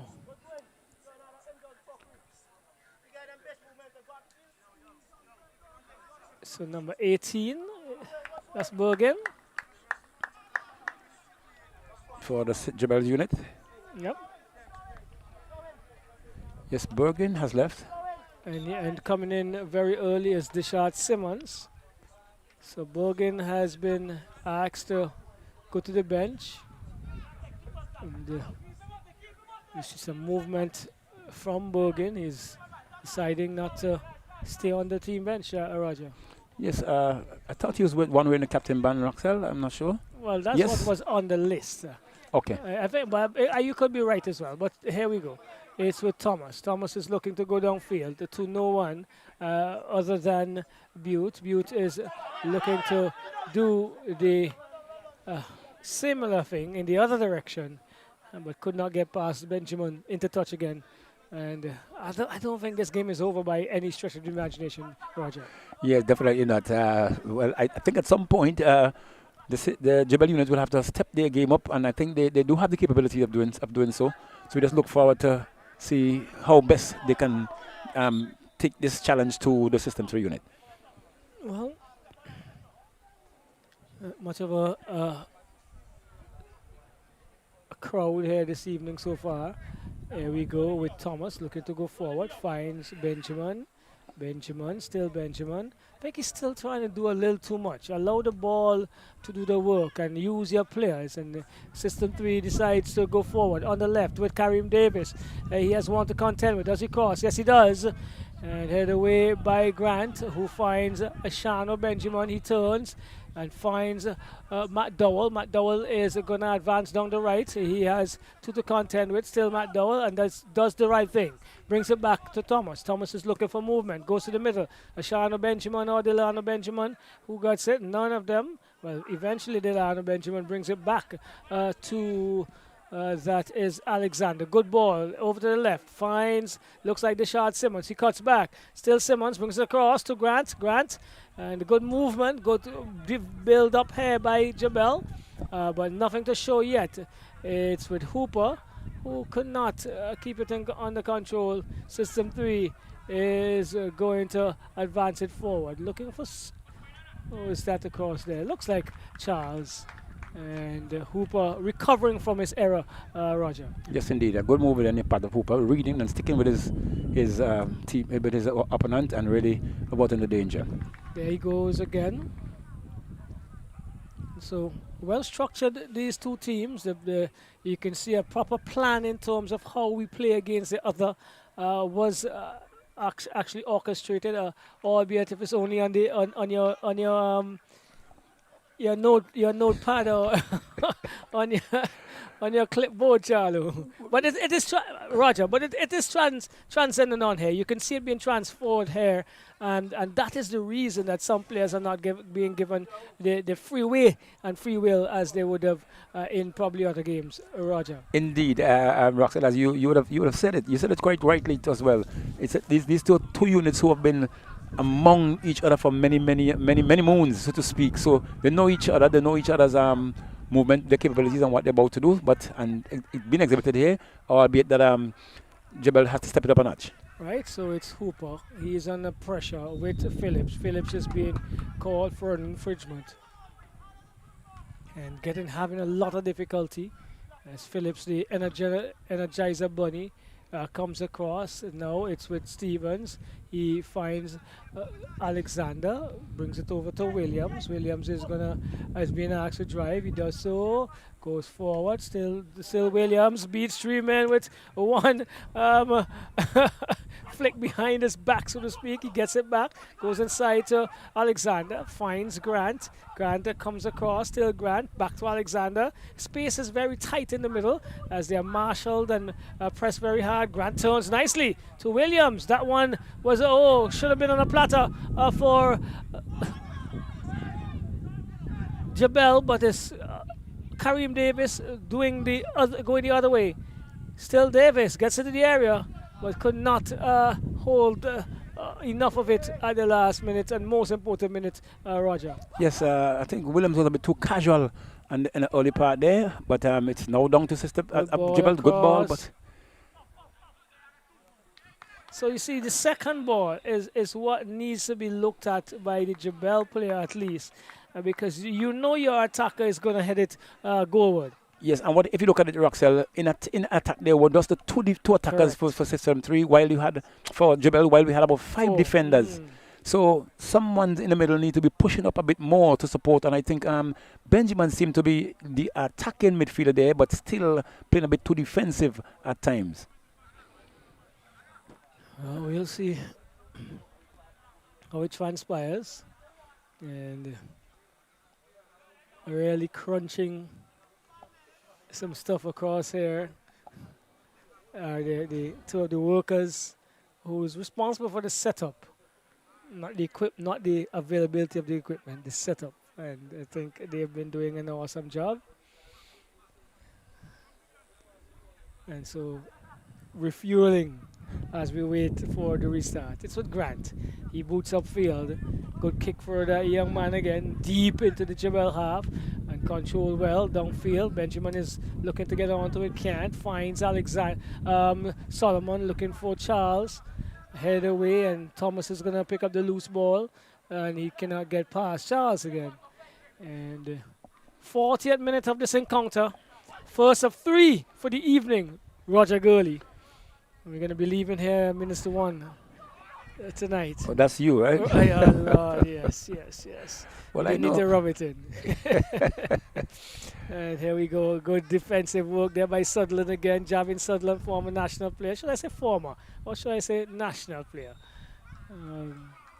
number 18, that's Bergen. For the Jabel unit. Yep. Yes, Bergen has left. And coming in very early is Deshard Simmons. So Bergen has been asked to go to the bench. And you see some movement from Bergen. He's deciding not to stay on the team bench, Roger. Yes, I thought he was with one wearing the captain band, Roxelle. I'm not sure. Well, that's what was on the list. Okay. I think, but you could be right as well. But here we go. It's with Thomas. Thomas is looking to go downfield to no one other than Butte. Butte is looking to do the similar thing in the other direction, but could not get past Benjamin into touch again. And I don't think this game is over by any stretch of the imagination, Roger. Yeah, definitely not. Well, I think at some point the Jabel unit will have to step their game up, and I think they do have the capability of doing so. So we just look forward to see how best they can take this challenge to the System 3 unit. Well, much of a crowd here this evening so far. Here we go with Thomas looking to go forward, finds Benjamin. Still Benjamin. I think he's still trying to do a little too much. Allow the ball to do the work and use your players. And System 3 decides to go forward on the left with Kareem Davis. He has one to contend with. Does he cross? Yes, he does. And head away by Grant, who finds Ashano Benjamin. He turns and finds Matt Dowell. Matt Dowell is going to advance down the right. He has two to contend with. Still Matt Dowell, and does the right thing. Brings it back to Thomas. Thomas is looking for movement. Goes to the middle. Ashano Benjamin or Delano Benjamin. Who got it? None of them. Well, eventually Delano Benjamin brings it back to... that is Alexander. Good ball over to the left. Finds, looks like Deshard Simmons. He cuts back. Still Simmons brings it across to Grant. And good movement. Good build up here by Jabel. But nothing to show yet. It's with Hooper. who could not keep it under control. System 3 is going to advance it forward. Looking for... who is that across there? Looks like Charles. And Hooper recovering from his error, Roger. Yes, indeed. A good move on the part of Hooper, reading and sticking with his team, with his opponent, and really avoiding the danger. There he goes again. So well structured, these two teams. You can see a proper plan in terms of how we play against the other. Was actually orchestrated, albeit if it's only on your notepad or on your clipboard, Charlo. But it is Roger. But it is transcendent on here. You can see it being transformed here, and that is the reason that some players are not being given the free way and free will as they would have in probably other games. Roger. Indeed, Roxanne, as you would have said it. You said it quite rightly as well. It's these two units who have been among each other for many moons, so to speak. So they know each other. They know each other's movement, their capabilities, and what they're about to do. And it's been exhibited here, albeit that Jabel has to step it up a notch. Right, so it's Hooper. He is under pressure with Phillips. Phillips is being called for an infringement and having a lot of difficulty as Phillips, the Energizer Bunny, comes across. Now it's with Stevens. He finds Alexander, brings it over to Williams. Williams is being asked to drive. He does so, goes forward. Still Williams beats 3 men with one flick behind his back, so to speak. He gets it back, goes inside to Alexander, finds Grant. Grant comes across, still Grant, back to Alexander. Space is very tight in the middle as they are marshaled and pressed very hard. Grant turns nicely to Williams. That one was, should have been on a platter for Jabel, but it's Kareem Davis going the other way. Still Davis gets into the area, but could not hold enough of it at the last minute and most important minute, Roger. Yes, I think Williams was a bit too casual in the early part there, but it's now down to system. Jabel, good ball, but. So you see, the second ball is what needs to be looked at by the Jabel player at least, because you know your attacker is going to head it goalward. Yes, and what if you look at it, Roxelle, in attack there were just the two attackers for system 3, while you had for Jabel, while we had about 5 defenders. So someone in the middle need to be pushing up a bit more to support, and I think Benjamin seemed to be the attacking midfielder there, but still playing a bit too defensive at times. We'll see how it transpires, and really crunching some stuff across here. The two of the workers who's responsible for the setup, not the availability of the equipment, the setup, and I think they've been doing an awesome job. And so refueling as we wait for the restart. It's with Grant. He boots upfield. Good kick for the young man again, deep into the Jabel half, and control well downfield. Benjamin is looking to get onto it, can't. Finds Alexander, Solomon looking for Charles. Head away, and Thomas is going to pick up the loose ball, and he cannot get past Charles again. And 40th minute of this encounter. First of 3 for the evening, Roger Gurley. We're going to be leaving here Minister 1 tonight. Oh, that's you, right? Oh, Lord, yes. Well, I I need know. to rub it in. And here we go. Good defensive work there by Sutherland again. Javin Sutherland, former national player. Should I say former? Or should I say national player?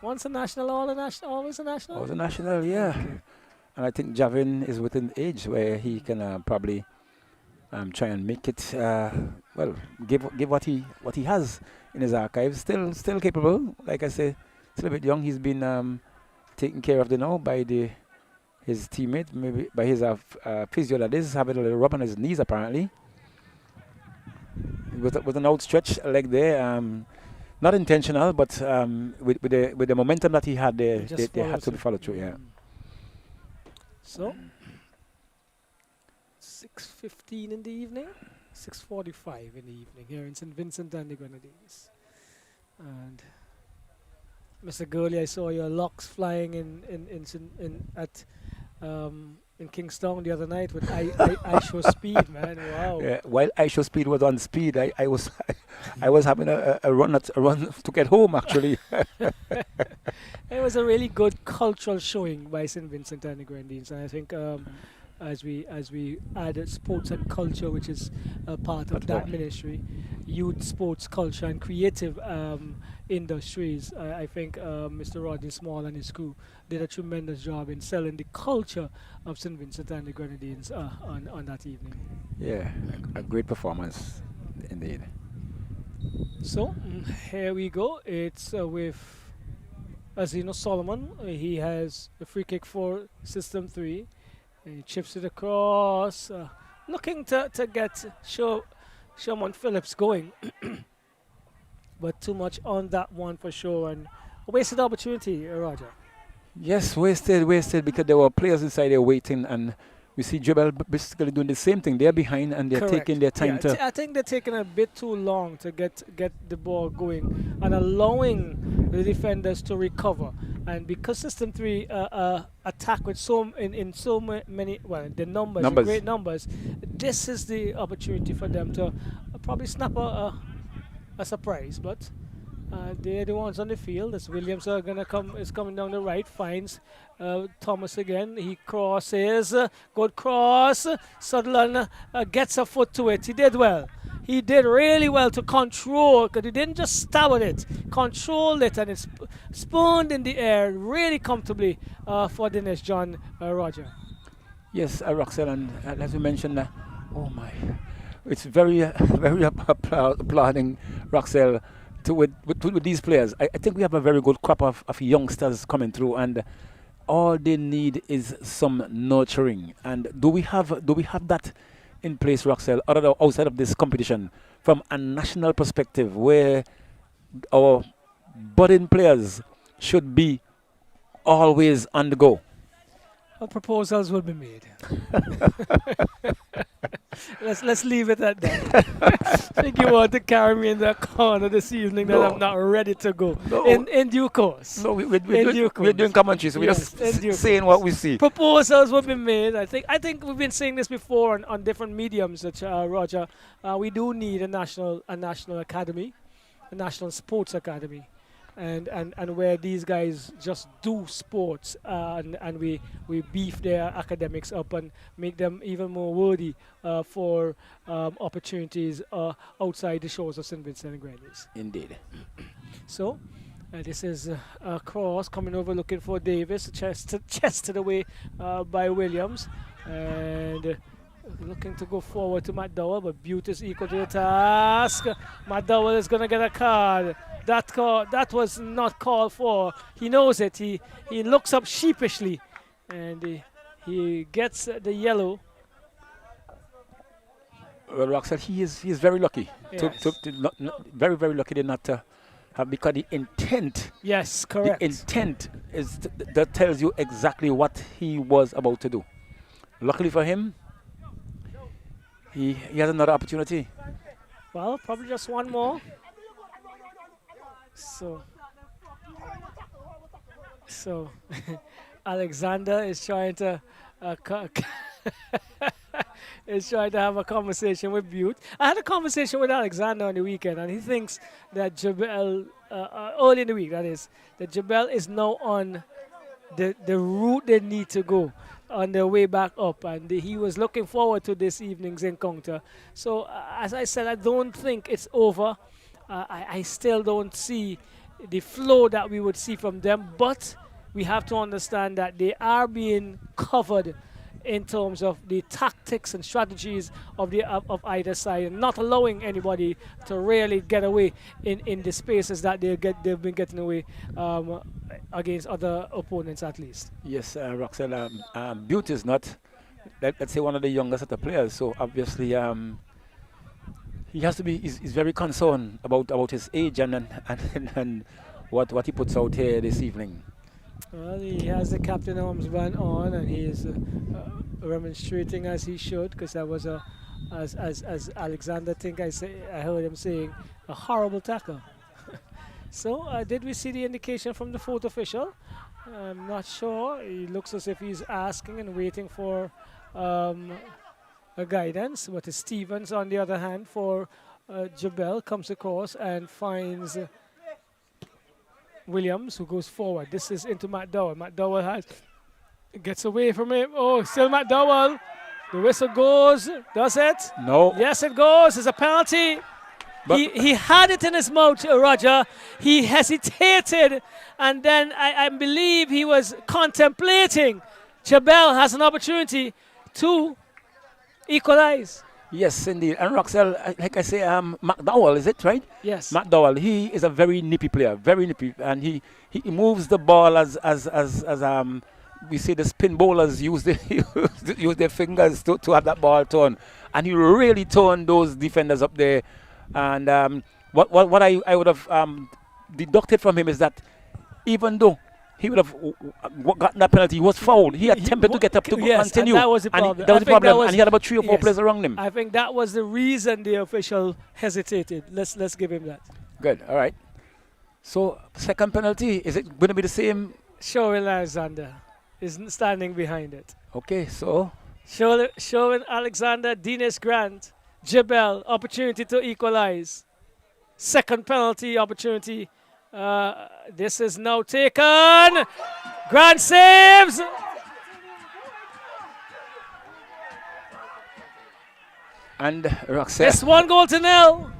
Once a national, always a national? Always a national, yeah. Okay. And I think Javin is within age where he can probably try and make it, give what he has in his archives. Still capable. Like I say, still a bit young. He's been taken care of now by his teammate, maybe by his physio that is, having a little rub on his knees apparently. With an outstretched leg there, not intentional, but with the momentum that he had there, they had to be followed through. Yeah. So 6:15 in the evening. 6:45 in the evening here in St. Vincent and the Grenadines. And Mr. Gurley, I saw your locks flying in Kingstown the other night with I Show Speed, man. Wow. Yeah, while I Show Speed was on speed, I was I was having a run to get home actually. It was a really good cultural showing by St. Vincent and the Grenadines, and I think as we added sports and culture, which is a part of that ministry, youth, sports, culture, and creative industries, I think Mr. Rodney Small and his crew did a tremendous job in selling the culture of St. Vincent and the Grenadines on that evening. Yeah, a great performance indeed. So here we go. It's with Azino Solomon. He has a free kick for System 3. And he chips it across, looking to get Sherman Phillips going. But too much on that one for sure, and a wasted opportunity, Roger. Yes, wasted because there were players inside there waiting, and we see Jabel basically doing the same thing. They're behind and they're taking their time to. I think they're taking a bit too long to get the ball going and allowing the defenders to recover. And because System 3 attack with so many, well, the numbers. Great numbers, this is the opportunity for them to probably snap a surprise. But they're the ones on the field. As Williams is coming down the right, finds Thomas again. He crosses, good cross. Sutherland gets a foot to it. He did well. He did really well to control, because he didn't just stab at it, controlled it, and it spawned in the air really comfortably for Dinesh John Roger. Yes, Roxelle, and as you mentioned, oh my, it's very applauding Roxelle with these players. I think we have a very good crop of youngsters coming through, and all they need is some nurturing. And do we have that in place, Roxelle, outside of this competition, from a national perspective, where our budding players should be always on the go? Well, proposals will be made. Let's leave it at that. I think you want to carry me in that corner this evening that I'm not ready to go. No. In due course. No, we're doing commentary, so we're just saying what we see. Proposals will be made. I think we've been saying this before on different mediums, that Roger, we do need a national academy, a national sports academy. And where these guys just do sports and we beef their academics up and make them even more worthy for opportunities outside the shores of St. Vincent and Grenadines. Indeed. So this is a cross coming over, looking for Davis, chested away by Williams, and looking to go forward to McDowell, but Butte is equal to the task. McDowell is going to get a card. That was not called for. He knows it. He looks up sheepishly, and he gets the yellow. Well, Roxelle, he is very lucky. Yes. Very, very lucky to not have, because the intent. Yes, correct. The intent is that tells you exactly what he was about to do. Luckily for him, he has another opportunity. Well, probably just one more. So Alexander is trying to have a conversation with Butte. I had a conversation with Alexander on the weekend, and he thinks that Jabel, early in the week, that is, that Jabel is now on the route they need to go on their way back up, and he was looking forward to this evening's encounter. So as I said, I don't think it's over. I still don't see the flow that we would see from them, but we have to understand that they are being covered in terms of the tactics and strategies of either side, and not allowing anybody to really get away in the spaces that they've been getting away against other opponents, at least. Yes, Roxelle, Butte is not, let's say, one of the youngest of the players, so obviously he has to be. He's very concerned about his age and what he puts out here this evening. Well, he has the captain armband on, and he is remonstrating as he should, because that was as Alexander I heard him saying, a horrible tackle. So did we see the indication from the fourth official? I'm not sure. He looks as if he's asking and waiting for a guidance. But it's Stevens, on the other hand, for Jabel, comes across and finds Williams, who goes forward. This is into Matt Dowell. Matt Dowell gets away from him. Oh, still Matt Dowell. The whistle goes. Does it? No. Yes, it goes. It's a penalty. But He had it in his mouth, Roger. He hesitated, and then I believe he was contemplating. Jabel has an opportunity to equalize. Yes, indeed. And Roxelle, like I say, McDowell, is it right? Yes. McDowell, he is a very nippy player, very nippy, and he moves the ball as we say the spin bowlers use their fingers to have that ball turn, and he really turned those defenders up there. And what I would have deducted from him is that even though he would have gotten that penalty, he was fouled. He attempted to get up to continue. And that was the problem. That was the problem. And he had about 3 or 4 players around him. I think that was the reason the official hesitated. Let's give him that. Good. All right. So second penalty, is it going to be the same? Sherwin Alexander is standing behind it. Okay. So Sherwin Alexander, Dinesh Grant, Jabel, opportunity to equalize. Second penalty opportunity. This is now taken. Grant saves. And Roxelle. It's 1-0.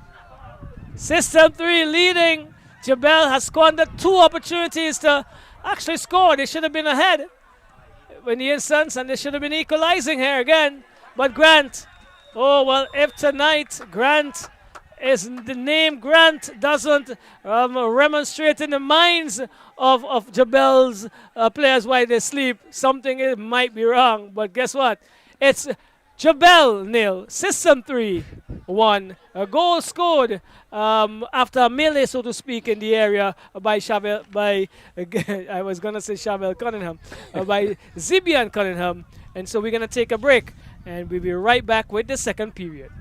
System 3 leading. Jabel has squandered 2 opportunities to actually score. They should have been ahead in the instance, and they should have been equalizing here again. But Grant, oh, well, if tonight Grant is the name Grant doesn't remonstrate in the minds of Jabel's players while they sleep, something might be wrong. But guess what? It's Jabel 0, System 3 1. A goal scored after a melee, so to speak, in the area by I was going to say Jabel Cunningham, by Zibian Cunningham. And so we're going to take a break, and we'll be right back with the second period.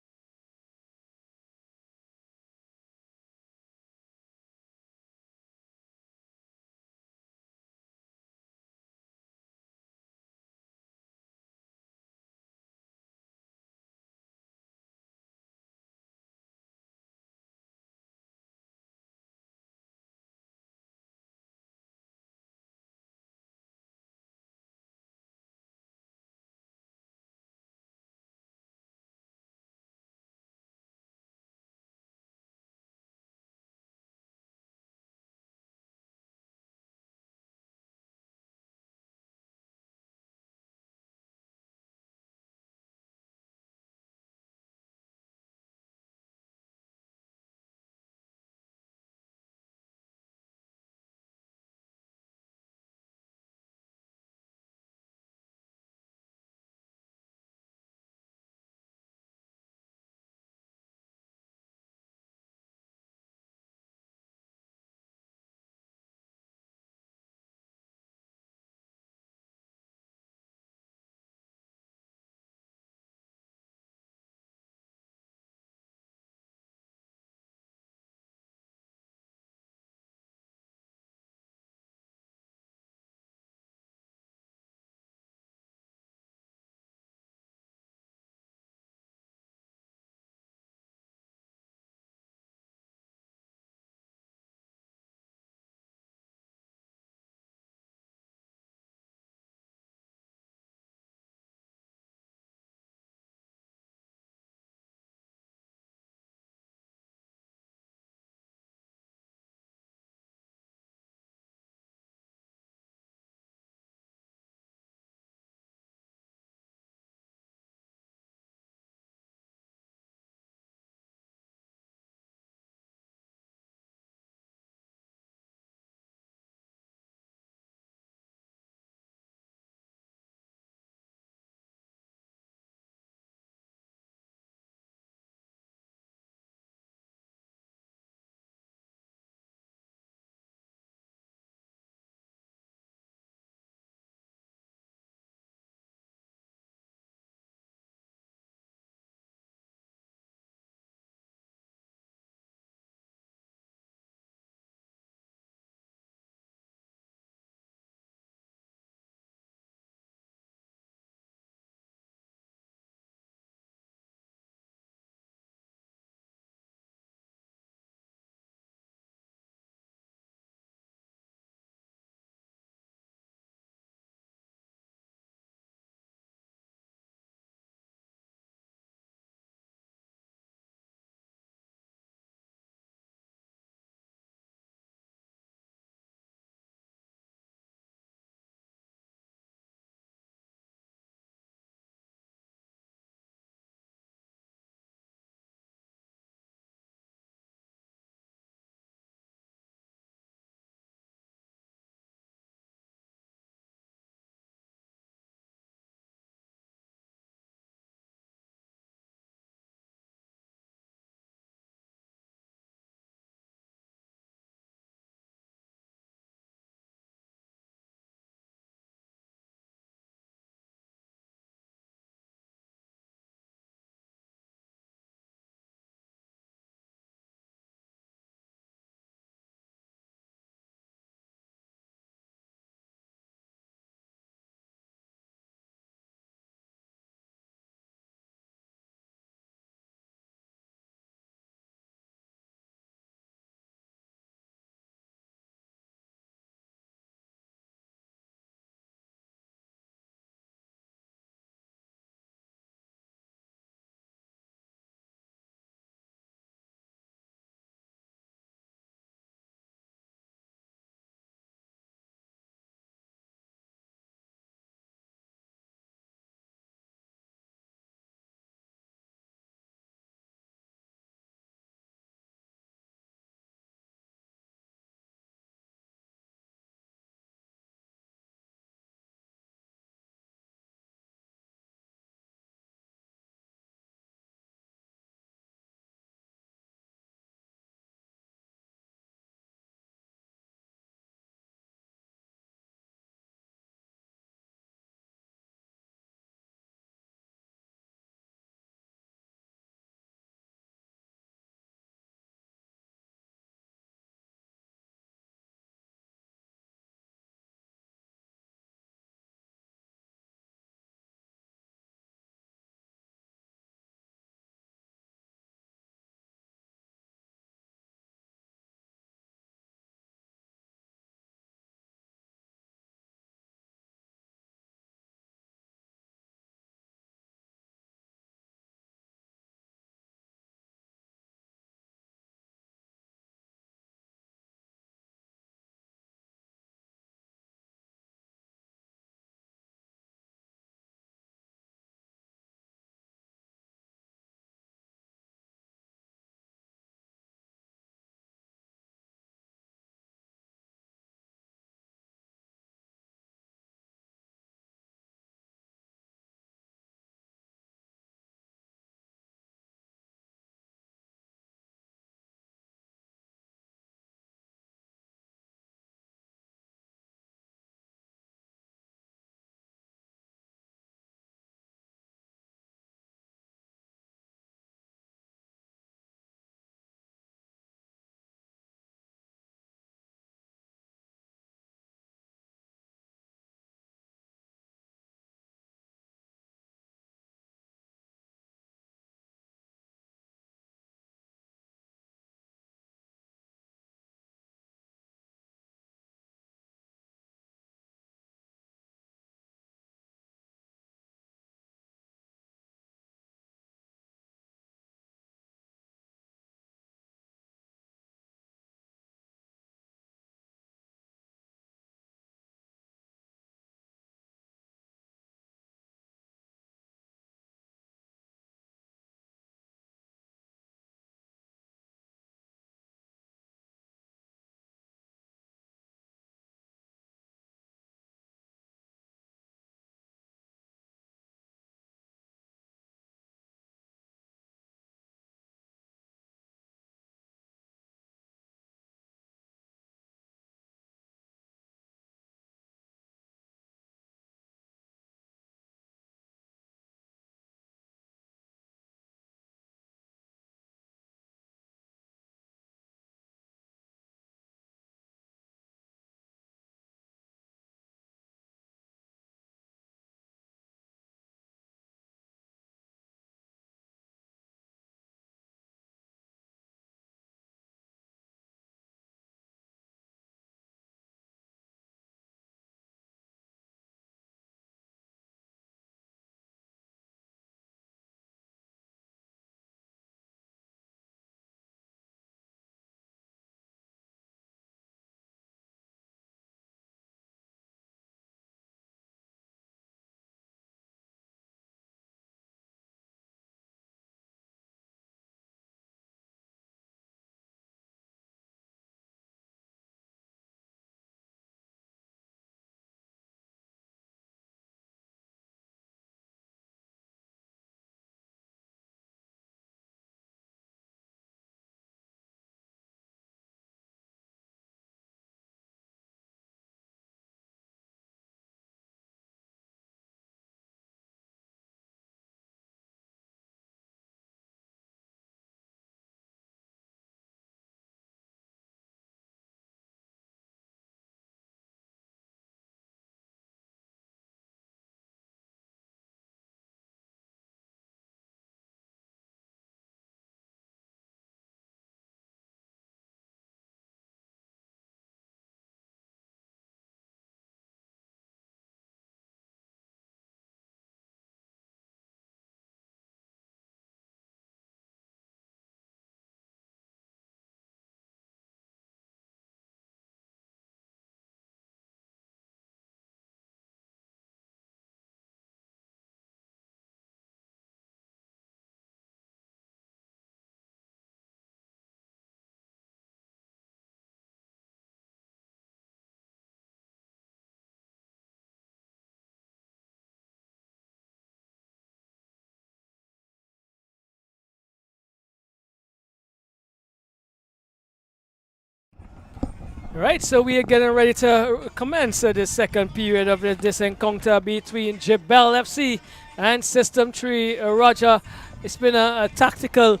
Right, so we are getting ready to commence the second period of this encounter between Jabel FC and System 3. Roger, it's been a tactical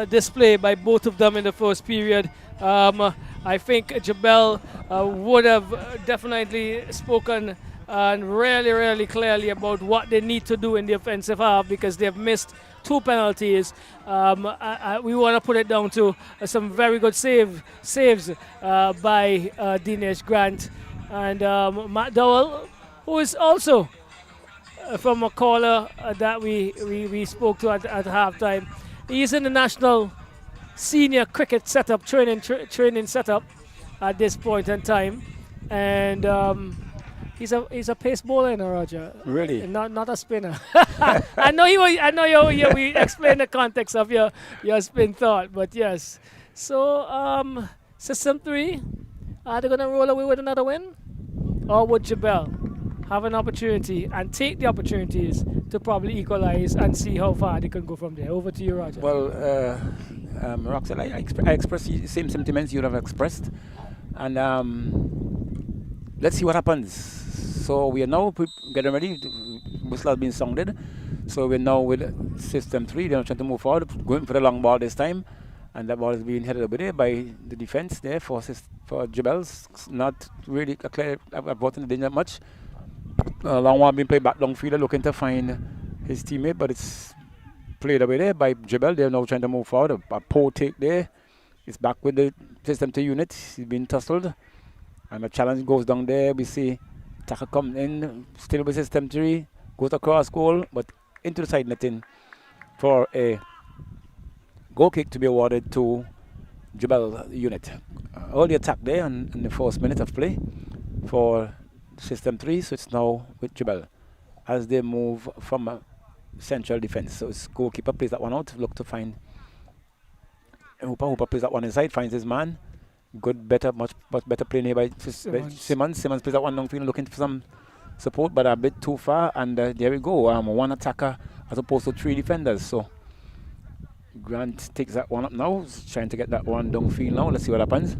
display by both of them in the first period. I think Jabel would have definitely spoken and really clearly about what they need to do in the offensive half because they've missed 2 penalties. We want to put it down to some very good saves by Dinesh Grant and Matt Dowell, who is also from a caller that we spoke to at halftime. He's in the national senior cricket setup, training setup at this point in time. And he's a pace bowler, you know, Roger. Really? Not a spinner. I know we explained the context of your spin thought, but yes. So System 3, are they gonna roll away with another win? Or would Jabel have an opportunity and take the opportunities to probably equalize and see how far they can go from there? Over to you, Roger. Well, Roxanne, I express the same sentiments you have expressed. And let's see what happens. So we are now getting ready. Whistle has been sounded. So we're now with System 3. They're trying to move forward, going for the long ball this time. And that ball is being headed over there by the defense there for Jabel's. Not really a clear brought in the danger much. Long one being played back downfield, looking to find his teammate, but it's played away there by Jabel. They're now trying to move forward. A poor take there. It's back with the System 2 unit. He's been tussled. And the challenge goes down there. We see tackle come in, still with System 3. Goes across goal, but into the side netting for a goal kick to be awarded to Jabel unit. Early attack there in the first minute of play for System 3, so it's now with Jabel as they move from central defense. So it's goalkeeper plays that one out, look to find Hooper plays that one inside, finds his man. Good, much better play here by Simmons. Simmons plays that one downfield, looking for some support, but a bit too far. And there we go. One attacker as opposed to 3 defenders. So Grant takes that one up now. He's trying to get that one downfield now. Let's see what happens.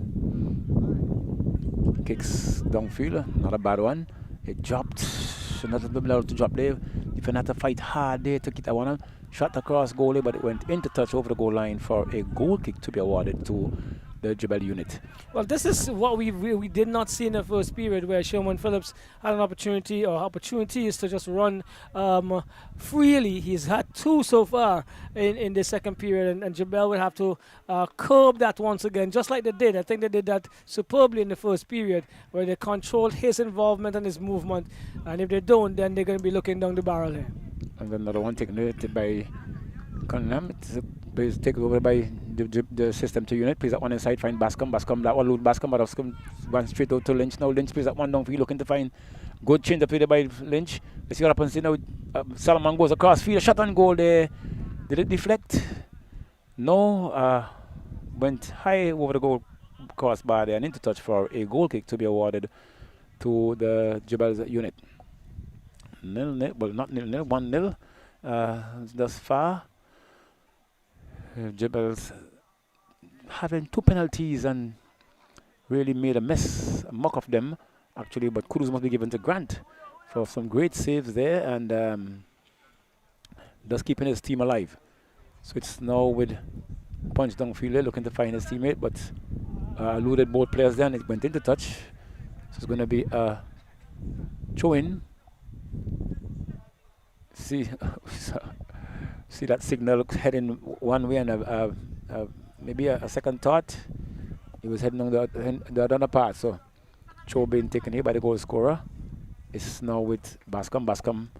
Kicks downfield, not a bad one. It dropped. Should not have been allowed to drop there. Defender had to fight hard there to get that one on. Shot across goalie, but it went into touch over the goal line for a goal kick to be awarded to the Jabel unit. Well, this is what we did not see in the first period, where Sherman Phillips had an opportunities to just run freely. He's had 2 so far in the second period, and Jabel will have to curb that once again, just like they did. I think they did that superbly in the first period, where they controlled his involvement and his movement, and if they don't, then they're going to be looking down the barrel here. And then another one taken by Cunningham. It's taken over by the System 2 unit. Plays that one inside, find Bascom. That one load Bascom, but Bascom went straight out to Lynch. Now Lynch plays that one downfield, looking to find good change of play there by Lynch. Let's see what happens. Now Solomon goes across field, shot on goal there. Did it deflect? No. Went high over the goal crossbar there and into touch for a goal kick to be awarded to the Jabel's unit. 0-0, well, not 0-0, 1-0 thus far. Jabel's having 2 penalties and really made a mock of them actually, but kudos must be given to Grant for some great saves there and just keeping his team alive. So it's now with punch downfield looking to find his teammate, but eluded both players then. It went into touch, so it's going to be a throw-in. See that signal heading one way and maybe a second thought. He was heading on the other part. So throw being taken here by the goal scorer. It's now with Bascom. Bascom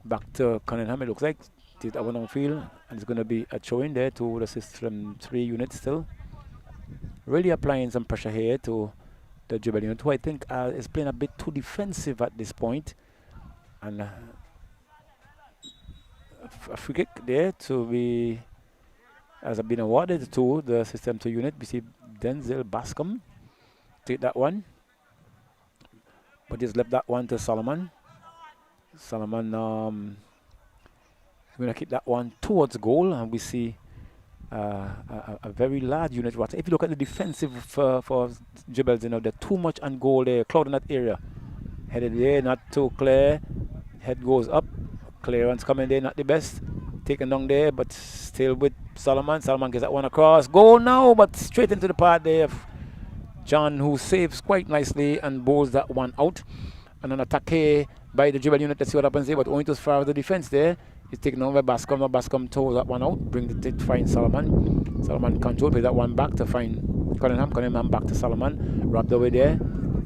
back to Cunningham. It looks like take that one on field, and it's going to be a throw in there to the System 3 unit still. Really applying some pressure here to the Jabel unit, who I think is playing a bit too defensive at this point. And a free kick there to be has been awarded to the System 2 unit. We see Denzel Bascom take that one, but he's left that one to Solomon. Solomon going to kick that one towards goal, and we see a very large unit. If you look at the defensive for Jabel, you know, they're too much on goal there, clouding that area. Headed there, not too clear. Head goes up. Clearance coming there, not the best. Taken down there, but still with Solomon. Solomon gets that one across. Goal now, but straight into the part there of John, who saves quite nicely and bowls that one out. And an attack here by the Jabel unit. Let's see what happens there, but only as far as the defense there. It's taken over by Bascom. Now Bascom toes that one out. Bring it to find Solomon. Solomon control, play that one back to find Cunningham. Cunningham back to Solomon. Wrapped away there.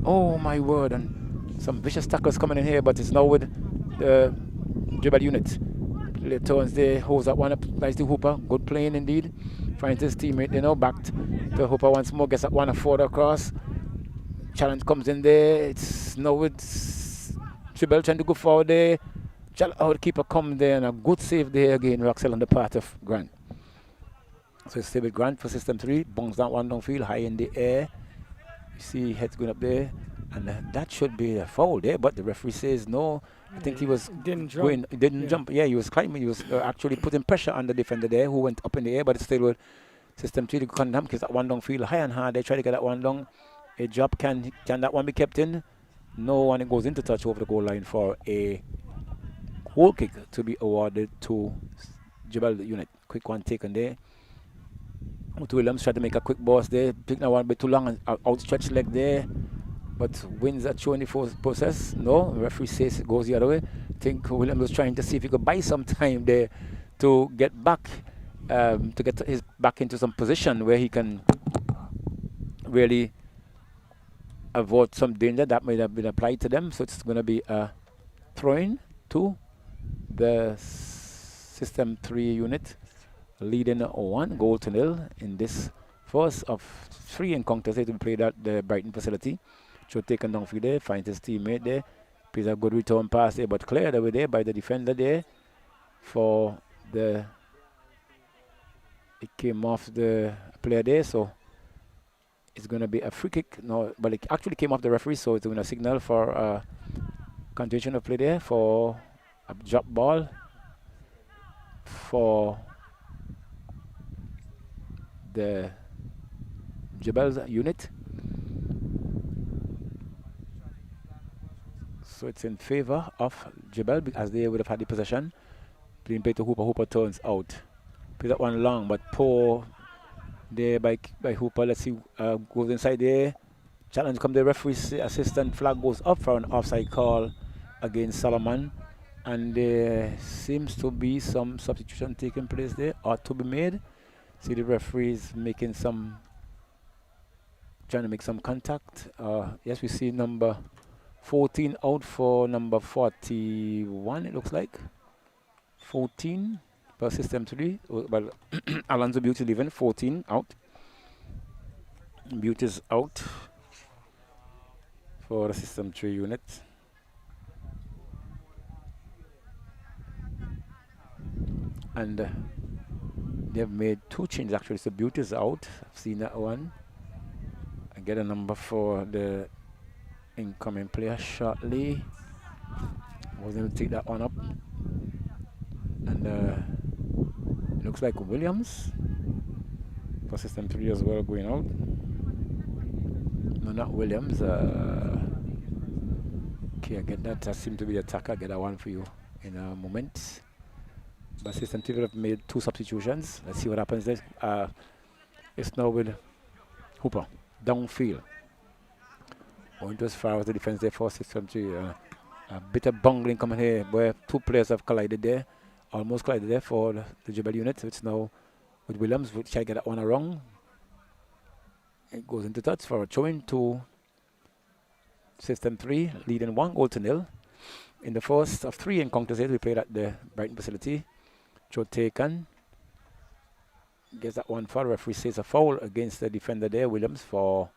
Oh my word. And some vicious tackles coming in here, but it's now with the Jabel unit. Play turns there, holds that one up. Nice to Hooper. Good playing indeed. Finds his teammate, you know, back to Hooper once more. Gets that one further across. Challenge comes in there. It's now with Jabel trying to go forward there. The keeper comes there and a good save there again. Roxell on the part of Grant. So it's still with Grant for system 3. Bongs that one downfield, high in the air. You see heads going up there. And that should be a foul there, but the referee says no. I think he was didn't jump. going, didn't jump. Yeah, he was climbing. He was actually putting pressure on the defender there, who went up in the air, but it's still with system 3 to condemn because that one downfield, high and hard. They try to get that one down. A drop, can that one be kept in? No, and it goes into touch over the goal line for a goal kick to be awarded to Jabel unit. Quick one taken there. Williams tried to make a quick boss there. Took that one a bit too long and outstretched leg there. But wins that show in the process. No, the referee says it goes the other way. I think Williams was trying to see if he could buy some time there to get back, to get his back into some position where he can really avoid some danger that may have been applied to them. So it's going to be a throw-in to the System 3 unit, leading 1-0 in this first of 3 encounters to be played at the Brighton facility. So taken downfield there, finds his teammate there, plays a good return pass there, but cleared away there by the defender there for the, it came off the player there, so it's going to be a free kick. No, but it actually came off the referee, so it's going to signal for a continuation of play there for a drop ball for the Jabel unit. So it's in favor of Jabel as they would have had the possession. Being played to Hooper. Hooper turns out. Play that one long, but poor there by Hooper. Let's see, goes inside there. Challenge come the referee's assistant. Flag goes up for an offside call against Solomon. And there seems to be some substitution taking place there, or to be made. See the referees making some, trying to make some contact. Yes, we see number 14 out for number 41, it looks like. 14 per system 3. Well, Alonso Beauty leaving, 14 out. Beauty's out for the system 3 unit. And they've made 2 changes actually. So Beauty's out. I've seen that one. I get a number for the incoming player shortly. Wasn't able to take that one up. And it looks like Williams for system 3 as well going out. No, not Williams. Okay, I get that. That seemed to be the attacker. I get that one for you in a moment. But system 3 have made 2 substitutions. Let's see what happens there. It's now with Hooper downfield. Going to as far as the defense there for system 3. A bit of bungling coming here where 2 players have collided there. Almost collided there for the Jabel unit. So it's now with Williams, which I get that one wrong. It goes into touch for a throw-in to system 3, leading 1-0 in the first of 3 encounters here we played at the Brighton facility. Throw taken. Gets that one foul. Referee says a foul against the defender there, Williams, for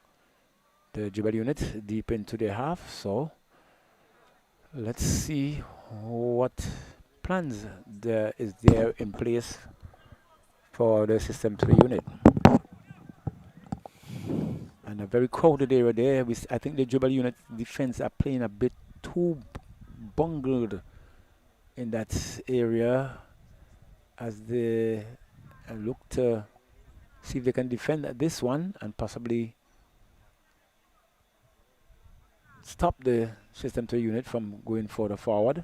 the Jabel unit deep into their half. So let's see what plans there is there in place for the system 3 unit. And a very crowded area there. I think the Jabel unit defense are playing a bit too bungled in that area as they look to See if they can defend this one and possibly stop the System 3 unit from going further forward.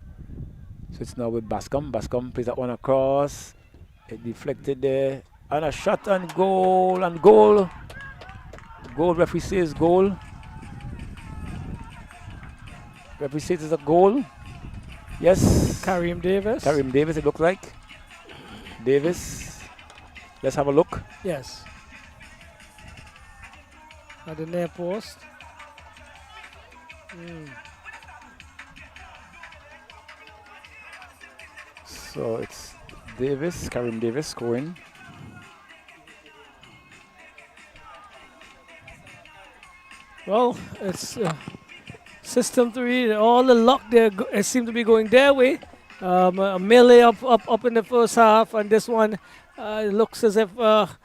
So it's now with Bascom. Bascom plays that one across. It deflected there. And a shot and goal and goal. Goal, referee says goal. Referee says it's a goal. Yes. Kareem Davis. Kareem Davis, it looks like. Davis. Let's have a look. Yes. At the near post. So it's Davis, Kareem Davis scoring. Well, it's System 3. All the luck there seem to be going their way. A melee up in the first half, and this one looks as if got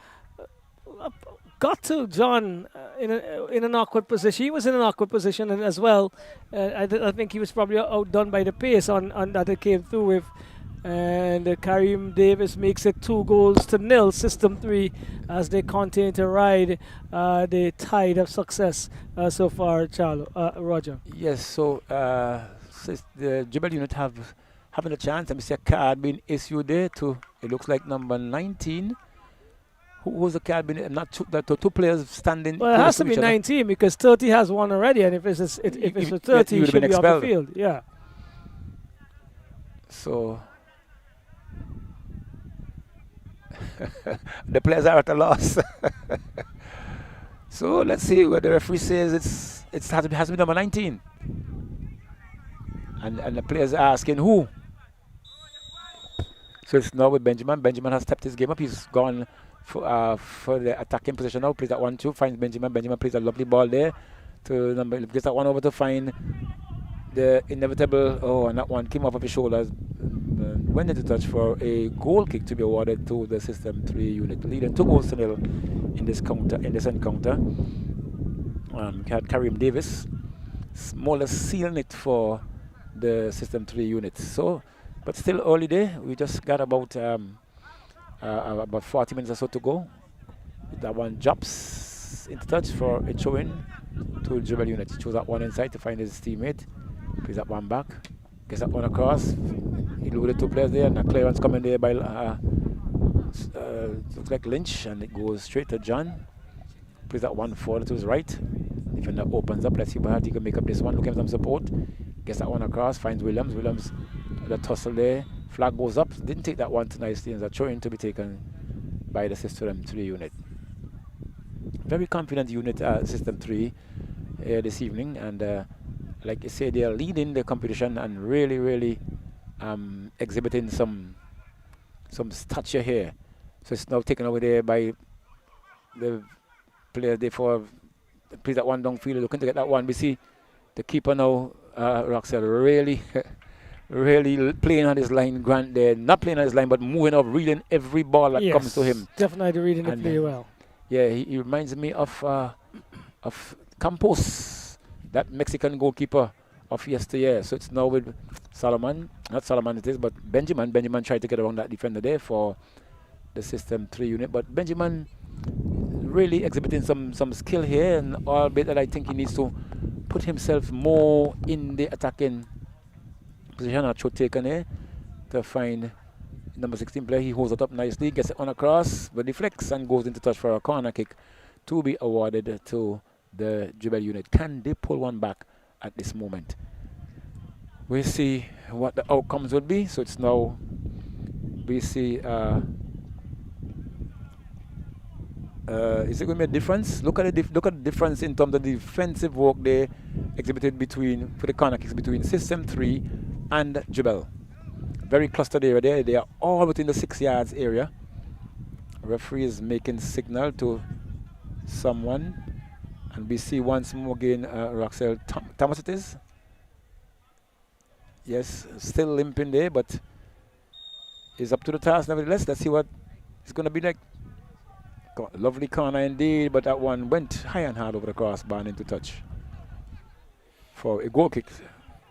to John in an awkward position. He was in an awkward position as well. I think he was probably outdone by the pace on that it came through with. And Kareem Davis makes it 2-0 System 3 as they continue to ride the tide of success so far, Roger. Yes, so the Jabel unit having a chance. Let me see a card being issued there to, it looks like number 19. Who was the card being, not two players standing? Well, it has to be 19 because 30 has one already, and if it's a 30, he should be off the field. Yeah. So the players are at a loss. So let's see what the referee says. It has to be number 19. And the players are asking who. So it's now with Benjamin. Benjamin has stepped his game up. He's gone for the attacking position now. Plays that 1-2. Finds Benjamin. Benjamin plays a lovely ball there to number. Gets that one over to find the inevitable. Oh, and that one came off of his shoulders. Went into touch for a goal kick to be awarded to the System 3 unit, leading 2-0 in this encounter. We had Kareem Davis more or less sealing it for the System 3 unit. So, but still early day. We just got about 40 minutes or so to go. That one drops into touch for a throw-in to Jabel unit. He chose that one inside to find his teammate. Plays that one back. Gets that one across. He loaded two players there, and a clearance coming there by looks like Lynch, and it goes straight to John. Plays that one forward to his right. Defender opens up. Let's see how he can make up this one. Looking for some support. Gets that one across. Finds Williams. Williams, the tussle there. Flag goes up. Didn't take that one too nicely. It's a throw-in to be taken by the System 3 unit. Very confident unit, System 3 this evening, and like I say, they are leading the competition and really exhibiting some stature here. So it's now taken over there by the player there for plays that one downfield, looking to get that one. We see the keeper now, Roxelle, really playing on his line. Grant there, not playing on his line, but moving up, reading every ball that comes to him. Definitely reading the play well. Yeah, he reminds me of Campos, that Mexican goalkeeper of yesteryear. So it's now with Solomon, not Solomon it is, but Benjamin. Benjamin tried to get around that defender there for the System 3 unit, but Benjamin really exhibiting some skill here, and albeit that I think he needs to put himself more in the attacking position. A shot taken here to find number 16 player. He holds it up nicely, gets it on across, but deflects and goes into touch for a corner kick to be awarded to the Jabel unit. Can they pull one back at this moment? We'll see what the outcomes would be. So it's now, we see, is it going to be a difference? Look at the difference in terms of the defensive work they exhibited for the corner kicks between System 3 and Jabel. Very clustered area there. They are all within the 6 yards area. Referee is making signal to someone, and we see once more again Roxelle Thomas it is. Yes, still limping there, but is up to the task nevertheless. Let's see what it's going to be like. Lovely corner indeed, but that one went high and hard over the crossbar and into touch for a goal kick.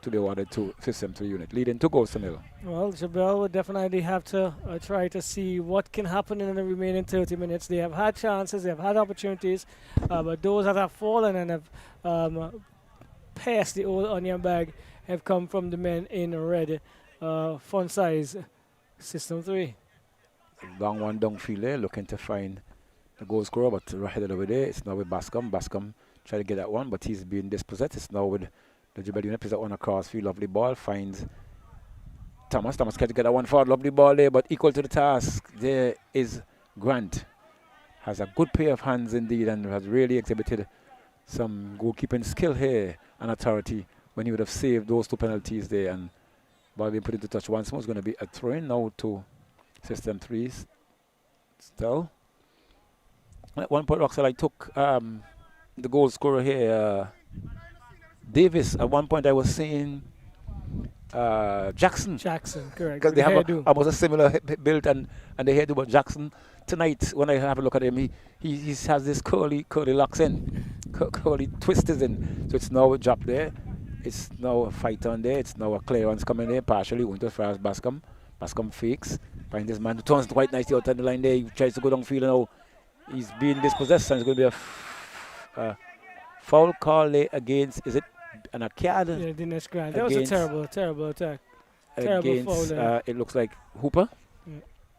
to be awarded to System 3 unit, leading 2-0. Well, Jabel would definitely have to try to see what can happen in the remaining 30 minutes. They have had chances, they have had opportunities, but those that have fallen and have passed the old onion bag have come from the men in red, font size System 3. Long one downfield there, looking to find the goal scorer, but right over there, it's now with Bascom. Bascom tried to get that one, but he's being dispossessed. It's now with the Jabel unit. Plays that one across field, lovely ball, finds Thomas. Thomas can't get that one forward, lovely ball there, but equal to the task. There is Grant. Has a good pair of hands indeed and has really exhibited some goalkeeping skill here and authority when he would have saved those 2 penalties there. And ball being put into touch once more. It's going to be a throw-in now to System 3's still. At one point, Roxelle, I took the goal scorer here, Davis. At one point, I was saying Jackson. Jackson, correct. Because they have almost a similar build and the hairdo, but Jackson, tonight, when I have a look at him, he has this curly locks in, curly twisters in. So it's now a drop there. It's now a fight on there. It's now a clearance coming there, partially went as far as Bascom. Bascom fakes, finds this man who turns quite nicely out on the line there. He tries to go downfield and now he's being dispossessed, and it's going to be a foul call there against, is it an card? Yeah, Dinesh Grant. That was a terrible attack. Terrible foul there. It looks like Hooper.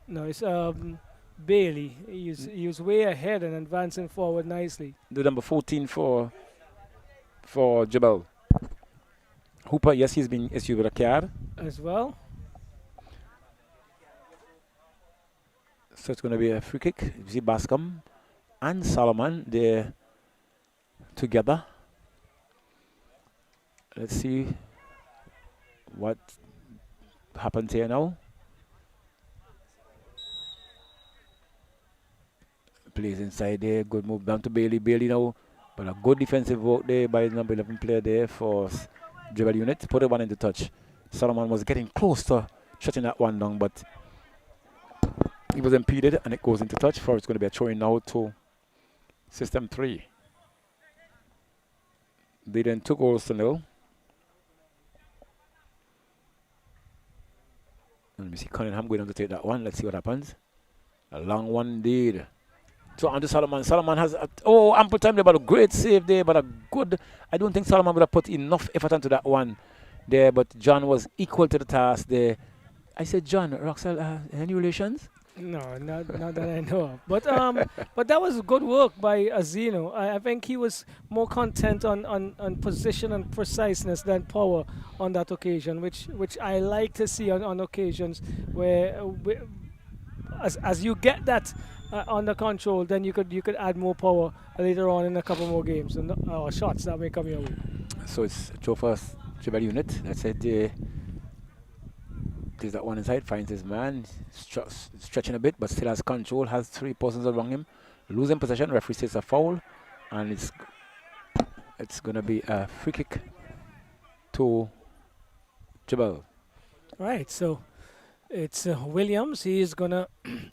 No, it's Bailey. He was way ahead and advancing forward nicely. The number 14 for Jabel. Hooper, yes, he's been issued with a card as well. So it's going to be a free kick. You see Bascom and Solomon, they're together. Let's see what happens here now. Plays inside there. Good move down to Bailey. Bailey now, but a good defensive work there by the number 11 player there for Jabel unit. Put the one into touch. Solomon was getting close to shutting that one down, but he was impeded and it goes into touch. For it's going to be a throw-in now to System 3. They then 2-0. Let me see Cunningham going on to take that one. Let's see what happens. A long one indeed. So onto Solomon. Solomon has ample time there, but a great save there, but a good. I don't think Solomon would have put enough effort into that one there, but John was equal to the task there. I said, John, Roxelle, any relations? No, not that I know of. But that was good work by Azino. I think he was more content on position and preciseness than power on that occasion, which I like to see on occasions where as you get that under control, then you could add more power later on in a couple more games or shots that may come your way. So it's Jofa's Jabel unit. That's it. There's that one inside, finds his man, stretching a bit, but still has control, has 3 persons around him. Losing possession, referee says a foul, and it's going to be a free kick to Jabel. Right, so it's Williams. He's going to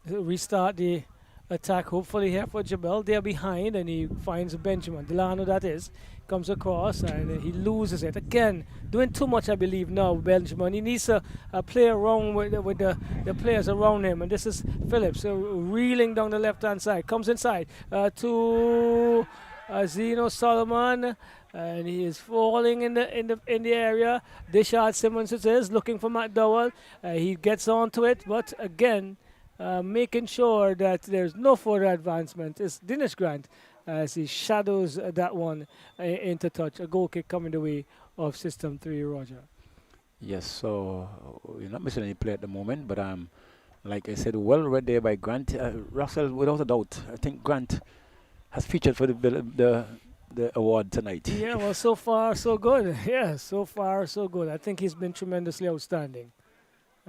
restart the attack, hopefully here for Jabel. They're behind, and he finds Benjamin. Delano, that is, comes across, and he loses it. Again, doing too much, I believe, now, Benjamin. He needs to play around with the players around him, and this is Phillips reeling down the left-hand side. Comes inside to Zeno Solomon, and he is falling in the area. Dishard Simmons it is, looking for McDowell. He gets onto it, but again, making sure that there's no further advancement is Dinesh Grant as he shadows that one into touch. A goal kick coming the way of System 3, Roger. Yes, so you're not missing any play at the moment, but like I said, well read there by Grant. Russell, without a doubt, I think Grant has featured for the award tonight. Yeah, well, so far so good. Yeah, so far so good. I think he's been tremendously outstanding.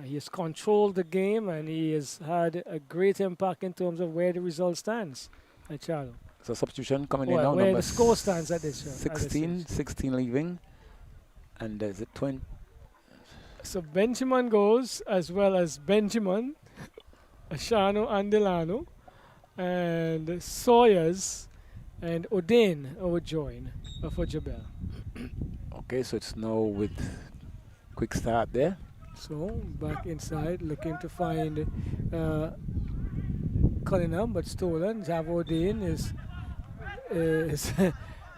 He has controlled the game, and he has had a great impact in terms of where the result stands at Charlo. So substitution coming in now. Where the score stands at this 16 leaving, and there's a 20. So Benjamin goes, as well as Benjamin, Ashano and Delano, and Sawyers and O'Dane would join for Jabel. Okay, so it's now with quick start there. So back inside, looking to find Cunningham, but stolen. Jabel is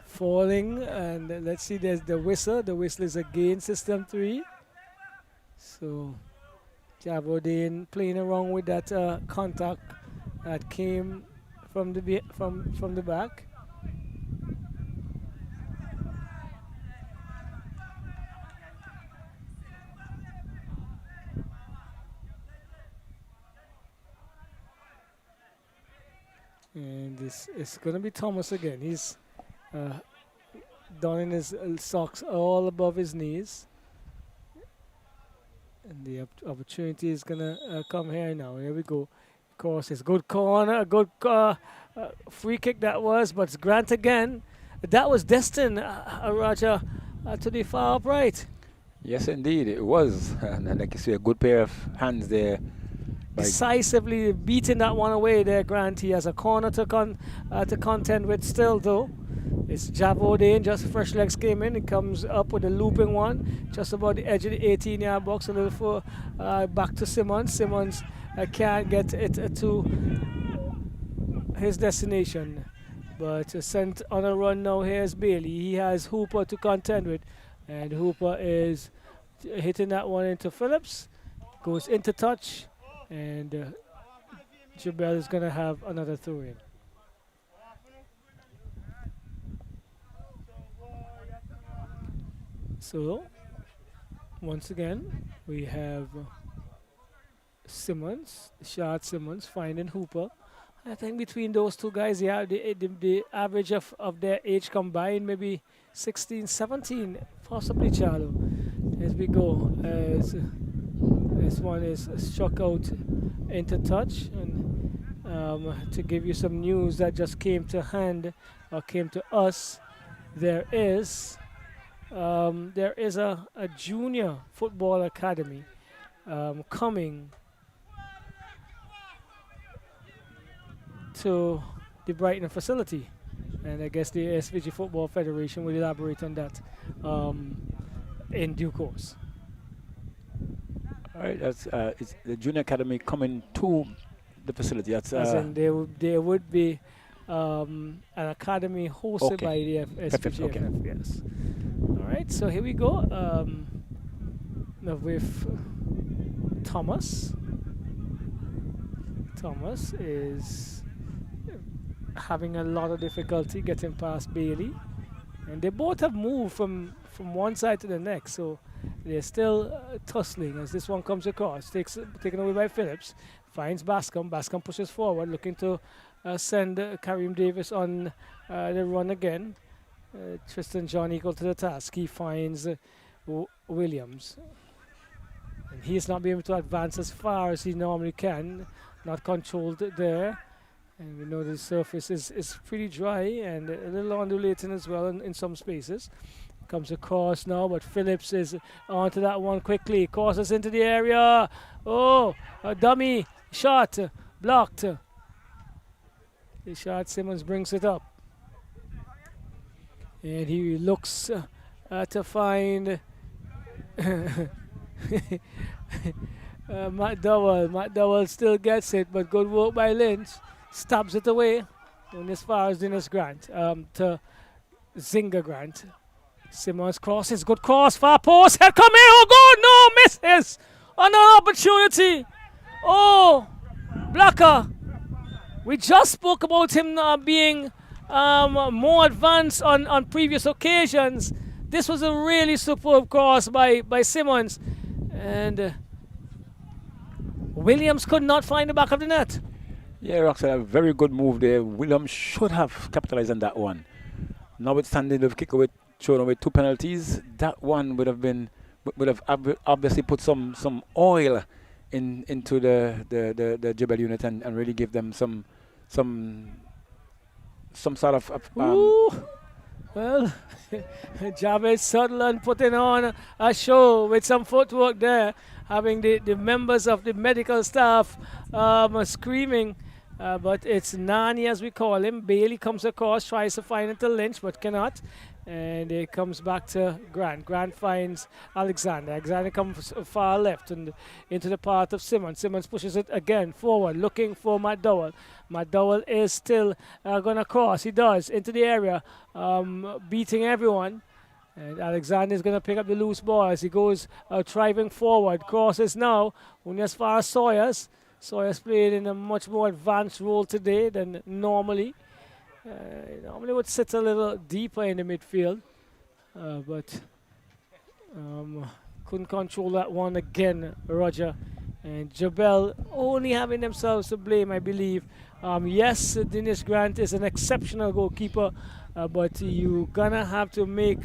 falling, and let's see. There's the whistle. The whistle is again system 3. So Jabel playing around with that contact that came from the back. And this is going to be Thomas again. He's donning his socks all above his knees. And the opportunity is going to come here now. Here we go. Of course, it's good corner, a good free kick that was, but it's Grant again. That was destined, Roger, to the far upright. Yes, indeed, it was. And like you see, a good pair of hands there. Decisively beating that one away there, Grant. He has a corner to contend with still, though. It's Jabel, just fresh legs came in. He comes up with a looping one, just about the edge of the 18-yard box, a little back to Simmons. Simmons can't get it to his destination, but sent on a run now. Here's Bailey. He has Hooper to contend with, and Hooper is hitting that one into Phillips. Goes into touch. And Jabel is going to have another throw in. So, once again, we have Simmons, Shard Simmons, finding Hooper. I think between those two guys, yeah, the average of their age combined, maybe 16, 17, possibly Charlo. As we go, as this one is struck out into touch, and to give you some news that just came to hand or came to us, there is a junior football academy coming to the Brighton facility, and I guess the SVG Football Federation will elaborate on that in due course. All right, that's it's the junior academy coming to the facility. That's as in there would be an academy hosted by the SVGFF. Okay. Yes. All right, so here we go. Now with Thomas. Thomas is having a lot of difficulty getting past Bailey, and they both have moved from one side to the next, so they're still tussling as this one comes across. Taken away by Phillips. Finds Bascom. Bascom pushes forward, looking to send Kareem Davis on the run again. Tristan John equal to the task. He finds Williams. And he's not being able to advance as far as he normally can. Not controlled there. And we know the surface is pretty dry and a little undulating as well in some spaces. Comes across now, but Phillips is onto that one quickly. Crosses into the area. Oh, a dummy shot. Blocked. The shot, Simmons brings it up. And he looks to find Matt Dowell. Matt Dowell still gets it, but good work by Lynch. Stabs it away. And as far as Dennis Grant to Zinga Grant. Simmons crosses, good cross, far post, head come in, oh God, no, misses, another opportunity, oh, blocker. We just spoke about him being more advanced on previous occasions. This was a really superb cross by Simmons, and Williams could not find the back of the net. Yeah, Roxanne, a very good move there. Williams should have capitalized on that one. Notwithstanding the kick away, thrown away 2 penalties, that one would have obviously put some oil into the Jabel unit and really give them some sort of well, Jabez Sutherland putting on a show with some footwork there, having the members of the medical staff screaming. But it's Nani, as we call him. Bailey comes across, tries to find it to Lynch, but cannot. And it comes back to Grant. Grant finds Alexander. Alexander comes far left and into the path of Simmons. Simmons pushes it again forward, looking for Matt Dowell. Matt Dowell is still going to cross. He does into the area, beating everyone. And Alexander is going to pick up the loose ball as he goes driving forward. Crosses now, only as far as Sawyers. Sawyers played in a much more advanced role today than normally. Normally would sit a little deeper in the midfield, but couldn't control that one again, Roger. And Jabel only having themselves to blame, I believe. Yes, Dennis Grant is an exceptional goalkeeper, but you're gonna have to make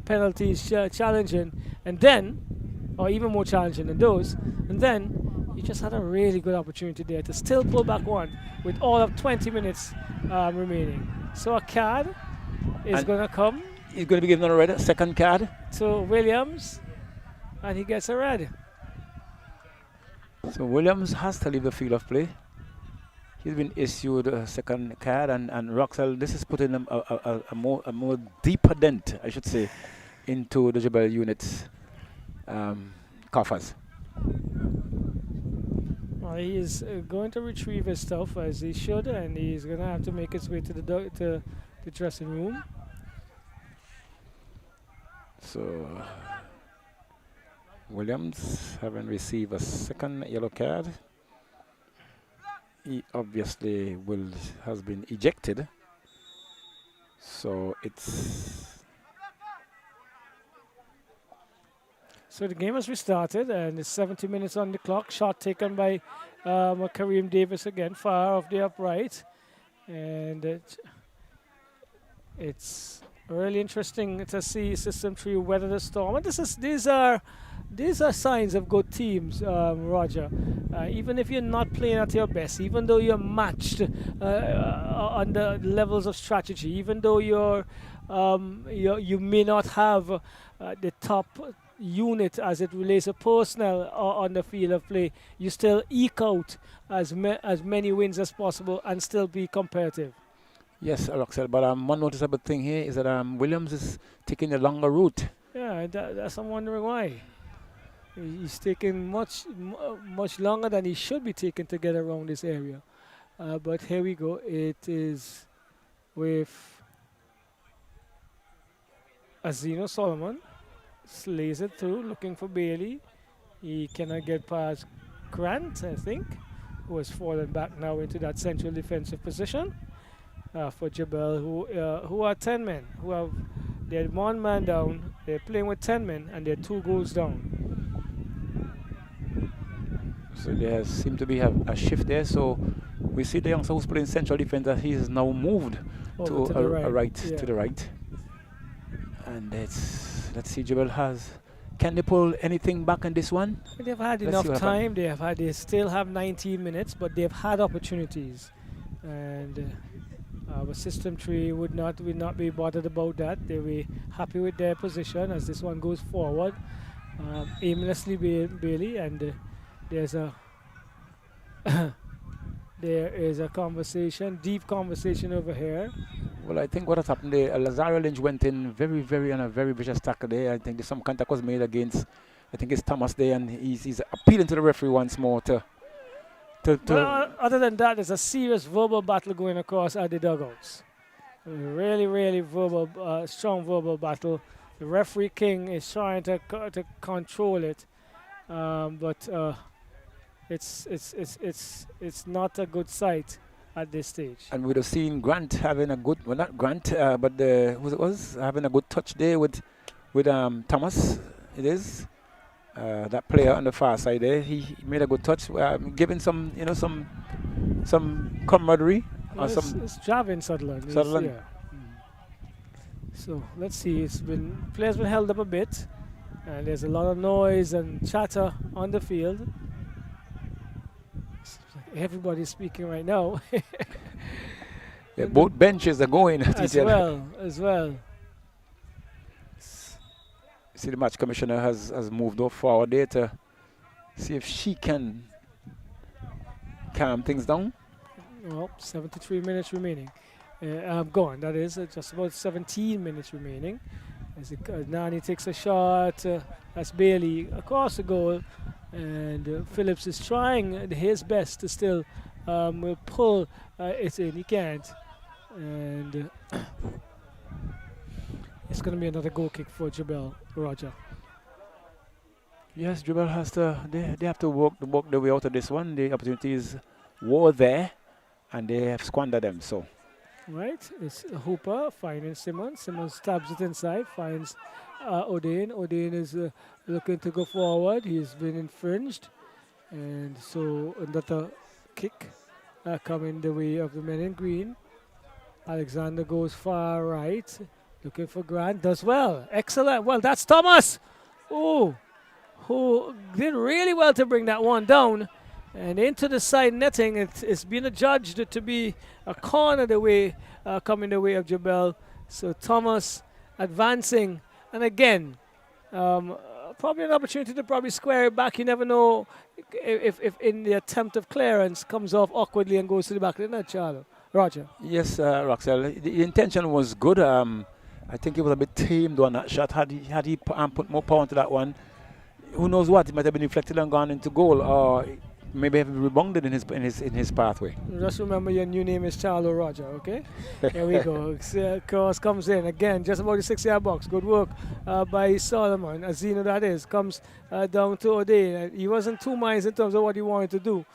penalties challenging, and then, or even more challenging than those, and then you just had a really good opportunity there to still pull back one with all of 20 minutes remaining. So a card is going to come. He's going to be given a red, second card to Williams, and he gets a red. So Williams has to leave the field of play. He's been issued a second card, and Roxell, this is putting a more deeper dent, I should say, into the Jabel unit's coffers. He is going to retrieve his stuff as he should, and he's going to have to make his way to the dressing room. So Williams having received a second yellow card. He obviously has been ejected. So the game has restarted, and it's 70 minutes on the clock. Shot taken by Kareem Davis again, far off the upright. And it's really interesting to see System 3 weather the storm. And these are signs of good teams, Roger. Even if you're not playing at your best, even though you're matched on the levels of strategy, even though you may not have the top unit as it relates to personnel on the field of play, you still eke out as many wins as possible and still be competitive. Yes, Roxell, but one noticeable thing here is that Williams is taking a longer route. Yeah, that's I'm wondering why. He's taking much longer than he should be taking to get around this area. But here we go. It is with Azino Solomon. Slays it through, looking for Bailey. He cannot get past Grant, I think, who has fallen back now into that central defensive position for Jabel, who are 10 men. They had 1 man down. They're playing with 10 men, and they're 2 goals down. So there seems to be a shift there. So we see the youngster who's playing central defense that he is now moved to the right. And let's see, Jabel can they pull anything back in this one? They've had enough time. They still have 19 minutes, but they've had opportunities. And our System 3 would not be bothered about that. They were happy with their position as this one goes forward. Aimlessly Bailey, and there's a there is a deep conversation over here. Well, I think what has happened there, Lazario Lynch went in on a very vicious tackle there. I think some contact was made against, I think it's Thomas there, and he's appealing to the referee once more Well, other than that, there's a serious verbal battle going across at the dugouts. Really strong verbal battle. The referee King is trying to control it, but it's not a good sight at this stage. And we'd have seen Grant having a good, well, not Grant, but having a good touch there with Thomas. It is that player on the far side there. He made a good touch, giving some camaraderie. It's Javin Sutherland. Yeah. So let's see. Players been held up a bit, and there's a lot of noise and chatter on the field. Everybody's speaking right now. Yeah, both benches are going as well. See, the match commissioner has moved off forward there to see if she can calm things down. Well, 73 minutes remaining. gone. That is just about 17 minutes remaining. As Nani takes a shot, that's Bailey across the goal, and Phillips is trying his best to still will pull it in. He can't, and it's going to be another goal kick for Jabel. Roger. Yes, Jabel has to. They have to work their way out of this one. The opportunities were there, and they have squandered them. So. Right, it's Hooper finding Simmons. Simmons stabs it inside, finds O'Dane. O'Dane is looking to go forward. He's been infringed, and so another kick coming the way of the men in green. Alexander goes far right, looking for Grant. Does well, excellent. Well, that's Thomas, who did really well to bring that one down. And into the side netting, it's been adjudged to be a corner coming the way of Jabel. So Thomas advancing, and again, probably an opportunity to probably square it back. You never know if in the attempt of clearance comes off awkwardly and goes to the back of the net, Charlo. Roger. Yes, Roxelle, the intention was good. I think he was a bit tamed on that shot. Had he put more power into that one, who knows what? It might have been deflected and gone into goal, or maybe have rebounded in his pathway. Just remember your new name is Charlo Roger, okay? Here we go. Cross comes in again, just about the 6-yard box. Good work by Solomon. Azino, that is, comes down to O'Day. He wasn't 2 miles in terms of what he wanted to do.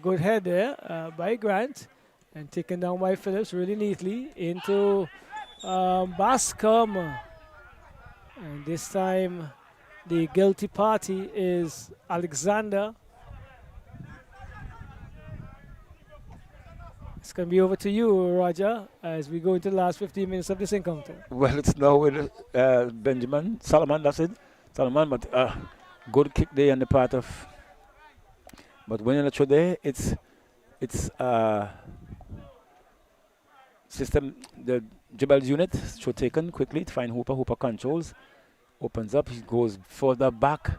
Good head there by Grant, and taken down by Phillips really neatly into Bascom. And this time the guilty party is Alexander. It's going to be over to you, Roger, as we go into the last 15 minutes of this encounter. Well, it's now with Benjamin Solomon, that's it. Solomon, but good kick there on the part of. But when you're not there, it's system, the Jabel's unit should taken quickly to find Hooper. Hooper controls, opens up, he goes further back,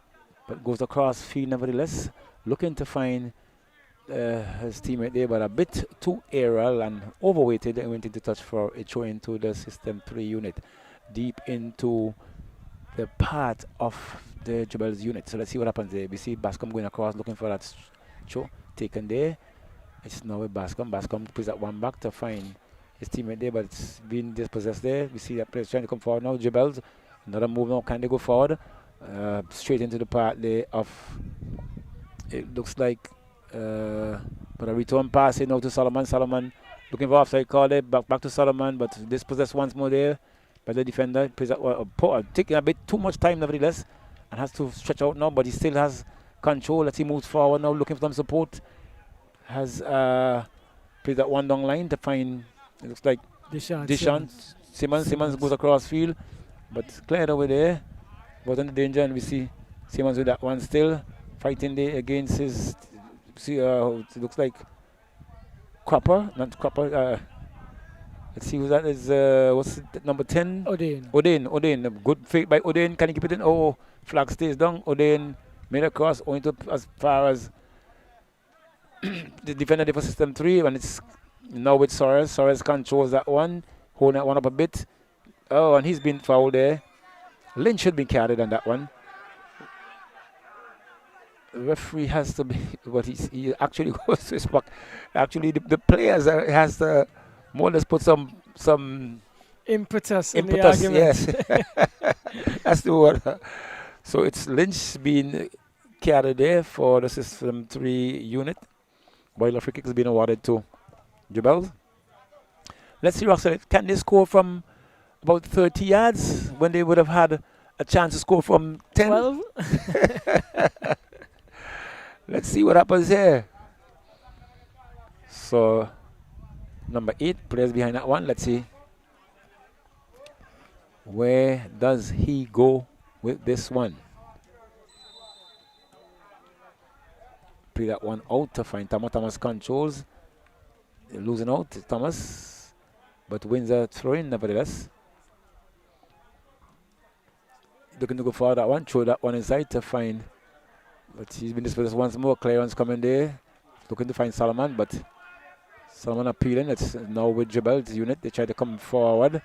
but goes across field nevertheless, looking to find his teammate there, but a bit too aerial and overweighted, and went into touch for a throw into the System 3 unit, deep into the part of the Jabel's unit. So let's see what happens there. We see Bascom going across, looking for that throw, taken there. It's now with Bascom. Bascom puts that one back to find his teammate there, but it's been dispossessed there. We see that player trying to come forward now. Jabel's another move now. Can they go forward? Straight into the part there of, it looks like, but a return pass in now to Solomon. Solomon looking for offside call there, back to Solomon, but dispossessed once more there by the defender. Taking a bit too much time nevertheless, and has to stretch out now, but he still has control as he moves forward now, looking for some support. Has played that one down line to find, it looks like Deshaun Simmons goes across field, but cleared over there, was in danger, and we see Simmons with that one still fighting there against his. See, it looks like Cropper. Let's see who that is. What's it, number 10? O'Dane. A good fake by O'Dane. Can he keep it in? Oh, flag stays down. O'Dane made a cross, going to as far as the defender for System 3, and it's now with Soares. Soares controls that one, holding that one up a bit. Oh, and he's been fouled there. Lynch should be carried on that one. The referee has to be, but he actually goes to his back. Actually, the players has to more or less put some impetus in the argument. Yes, that's the word. So it's Lynch being carried there for the System 3 unit, while a free kick has been awarded to Jabel. Let's see, Roxanne, can they score from about 30 yards when they would have had a chance to score from 10? 12? Let's see what happens here. So, number 8, players behind that one. Let's see. Where does he go with this one? Play that one out to find Thomas. Thomas controls. Losing out, Thomas. But wins a throw-in nevertheless. Looking to go for that one. Throw that one inside to find. But he's been dispossessed once more. Clearance coming there. Looking to find Solomon, but Someone appealing. It's now with Jabel's unit. They try to come forward.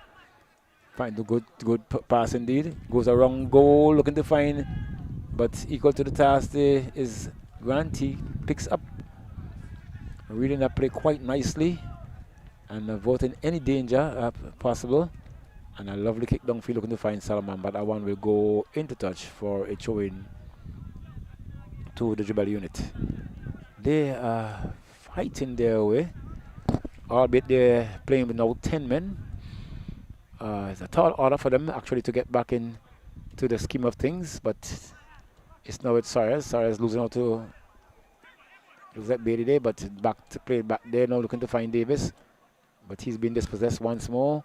Find the good pass indeed. Goes around goal, looking to find, but equal to the task there is Grant. He picks up, reading that play quite nicely, and avoiding any danger possible. And a lovely kick downfield, looking to find Salomon, but that one will go into touch for a throw-in to the Jabel unit. They are fighting their way, albeit they're playing with now 10 men. It's a tall order for them actually to get back into the scheme of things, but it's now with Sawyers. Sawyers losing out to Bailey there, but back to play back there now, looking to find Davis, but he's been dispossessed once more.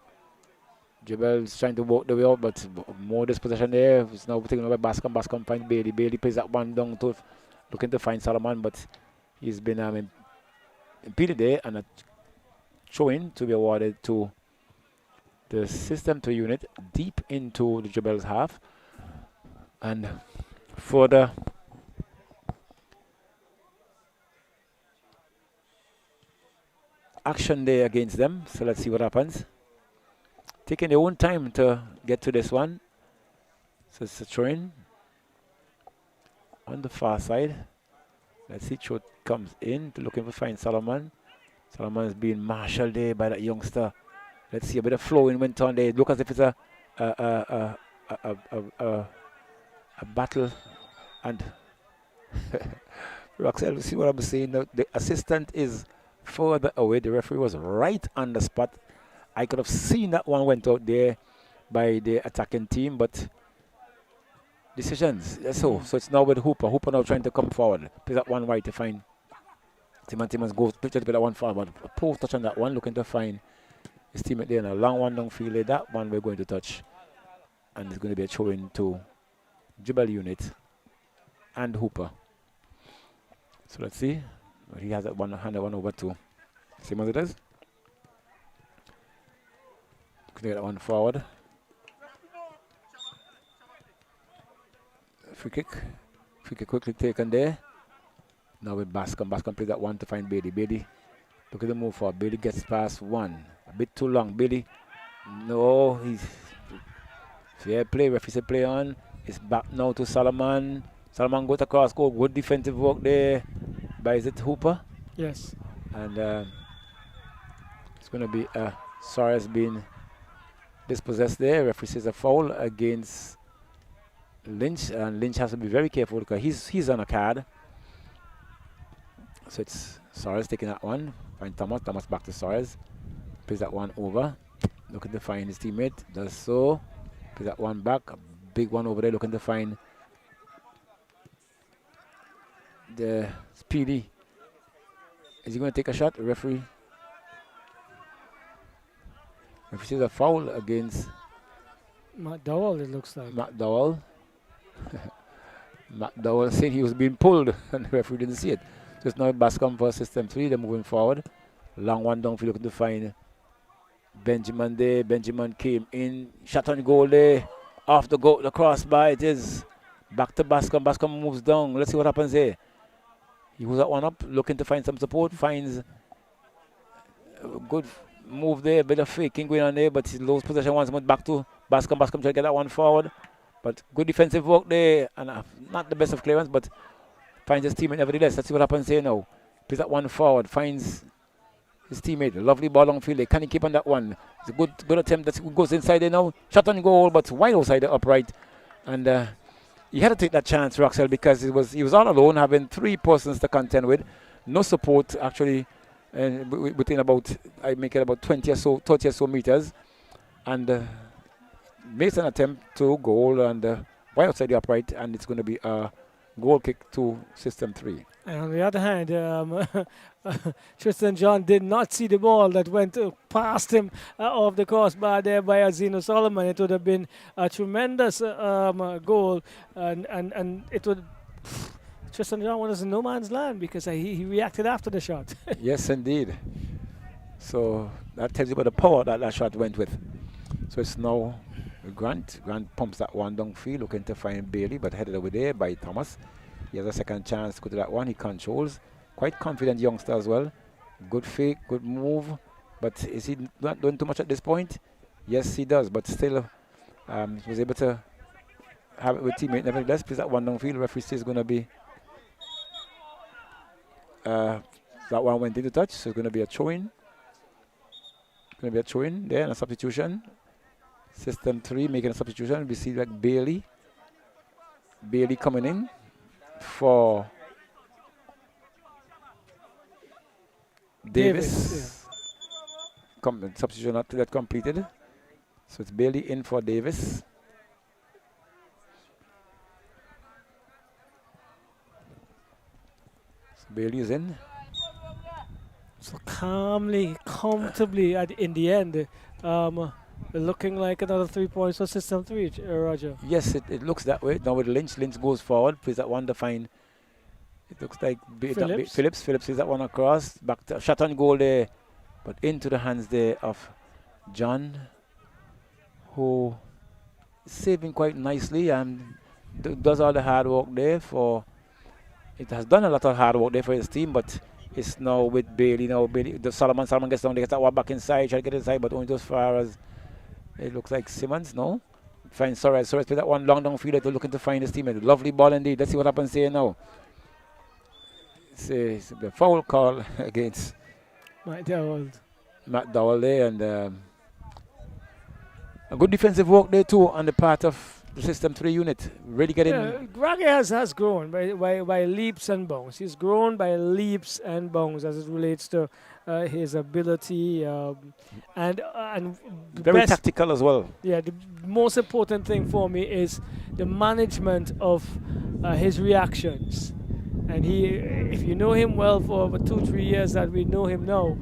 Jabel's trying to walk the way out, but more dispossession there. It's now taken over by Bascom. Bascom finds Bailey. Bailey plays that one down to looking to find Solomon, but he's been impeded there, and a throw-in to be awarded to the System 2 unit deep into the Jabel's half. And for the action there against them, so let's see what happens. Taking their own time to get to this one. So it's a throw-in on the far side. Let's see, throw comes in to looking for find Solomon. Solomon is being marshaled there by that youngster. Let's see, a bit of flowing went on there. It looks as if it's a battle. And Roxelle, see what I'm saying? The assistant is further away. The referee was right on the spot. I could have seen that one went out there by the attacking team, but decisions. So it's now with Hooper. Hooper now trying to come forward. Plays that one right to find Timmons goes to that one forward. A post touch on that one, looking to find his teammate there. And a long one downfield. That one we're going to touch. And it's going to be a throw-in to Jabel unit and Hooper. So let's see. He has that one hand, that one over to Simmons it is. Can get that one forward. Free kick. Free kick quickly taken there. Now with Bascom. Bascom plays that one to find Bailey. Bailey, look at the move forward. Bailey gets past one. A bit too long. Bailey, no, he's fair play. Referee said play on. It's back now to Solomon. Solomon goes across goal. Good defensive work there by, is it Hooper? Yes. And it's going to be Sawyers being dispossessed there. Referee says a foul against Lynch, and Lynch has to be very careful because he's on a card. So it's Sawyers taking that one. Find Thomas. Thomas back to Sawyers. Plays that one over. Looking to find his teammate. Does so. Plays that one back. A big one over there. Looking to find the Speedy. Is he going to take a shot? Referee says a foul against McDowell, it looks like. McDowell. McDowell saying he was being pulled and the referee didn't see it. Just now Bascom for System 3. They're moving forward. Long one downfield, looking to find Benjamin there. Benjamin came in. Shot on goal there. Off the goal, the crossbar. It is back to Bascom. Bascom moves down. Let's see what happens there. He was that one up, looking to find some support. Finds a good move there. A bit of faking going on there, but he loses possession once more. Back to Bascom. Bascom trying to get that one forward. But good defensive work there. And not the best of clearance, but finds his teammate nevertheless. Let's see what happens here now. Plays that one forward. Finds his teammate. Lovely ball on field. Can he keep on that one? It's a good attempt. That goes inside there now. Shot on goal, but wide outside the upright. And he had to take that chance, Roxelle, because he was all alone, having three persons to contend with. No support, actually, within about, I make it about 20 or so, 30 or so meters. And makes an attempt to goal and wide outside the upright, and it's going to be a goal kick to System 3. And on the other hand, Tristan John did not see the ball that went past him off the crossbar there by Azino Solomon. It would have been a tremendous goal, and it would. Tristan John was in no man's land because he reacted after the shot. Yes, indeed. So that tells you about the power that shot went with. So it's now Grant. Grant pumps that one downfield, looking to find Bailey, but headed over there by Thomas. He has a second chance to go to that one. He controls. Quite confident youngster as well. Good fake, good move. But is he not doing too much at this point? Yes, he does. But still, was able to have it with teammate. Nevertheless, plays that one downfield. Referee says it's going to be that one went into touch, so it's going to be a throw-in. Going to be a throw-in there and a substitution. System 3 making a substitution. We see like Bailey coming in for Davis. Substitution not yet completed. So it's Bailey in for Davis. So Bailey is in. So calmly, comfortably in the end, looking like another 3 points for System 3, Roger. Yes, it looks that way. Now with Lynch goes forward, plays that one to find. It looks like Phillips is that one across. Back to shot on goal there, but into the hands there of John, who is saving quite nicely and does all the hard work there for. It has done a lot of hard work there for his team, but it's now with Bailey. Now Bailey, Solomon gets down, they get that one back inside, try to get inside, but only as far as it looks like Simmons. No, finds Suarez play that one long downfield. They're looking to find his teammate. Lovely ball indeed. Let's see what happens here now. It's a foul call against Matt Dowell there, and a good defensive work there too on the part of the System 3 unit. Really getting. Graggy has grown by leaps and bounds. He's grown by leaps and bounds as it relates to his ability and very tactical as well. Yeah, the most important thing for me is the management of his reactions. And if you know him well for over 2-3 years that we know him now,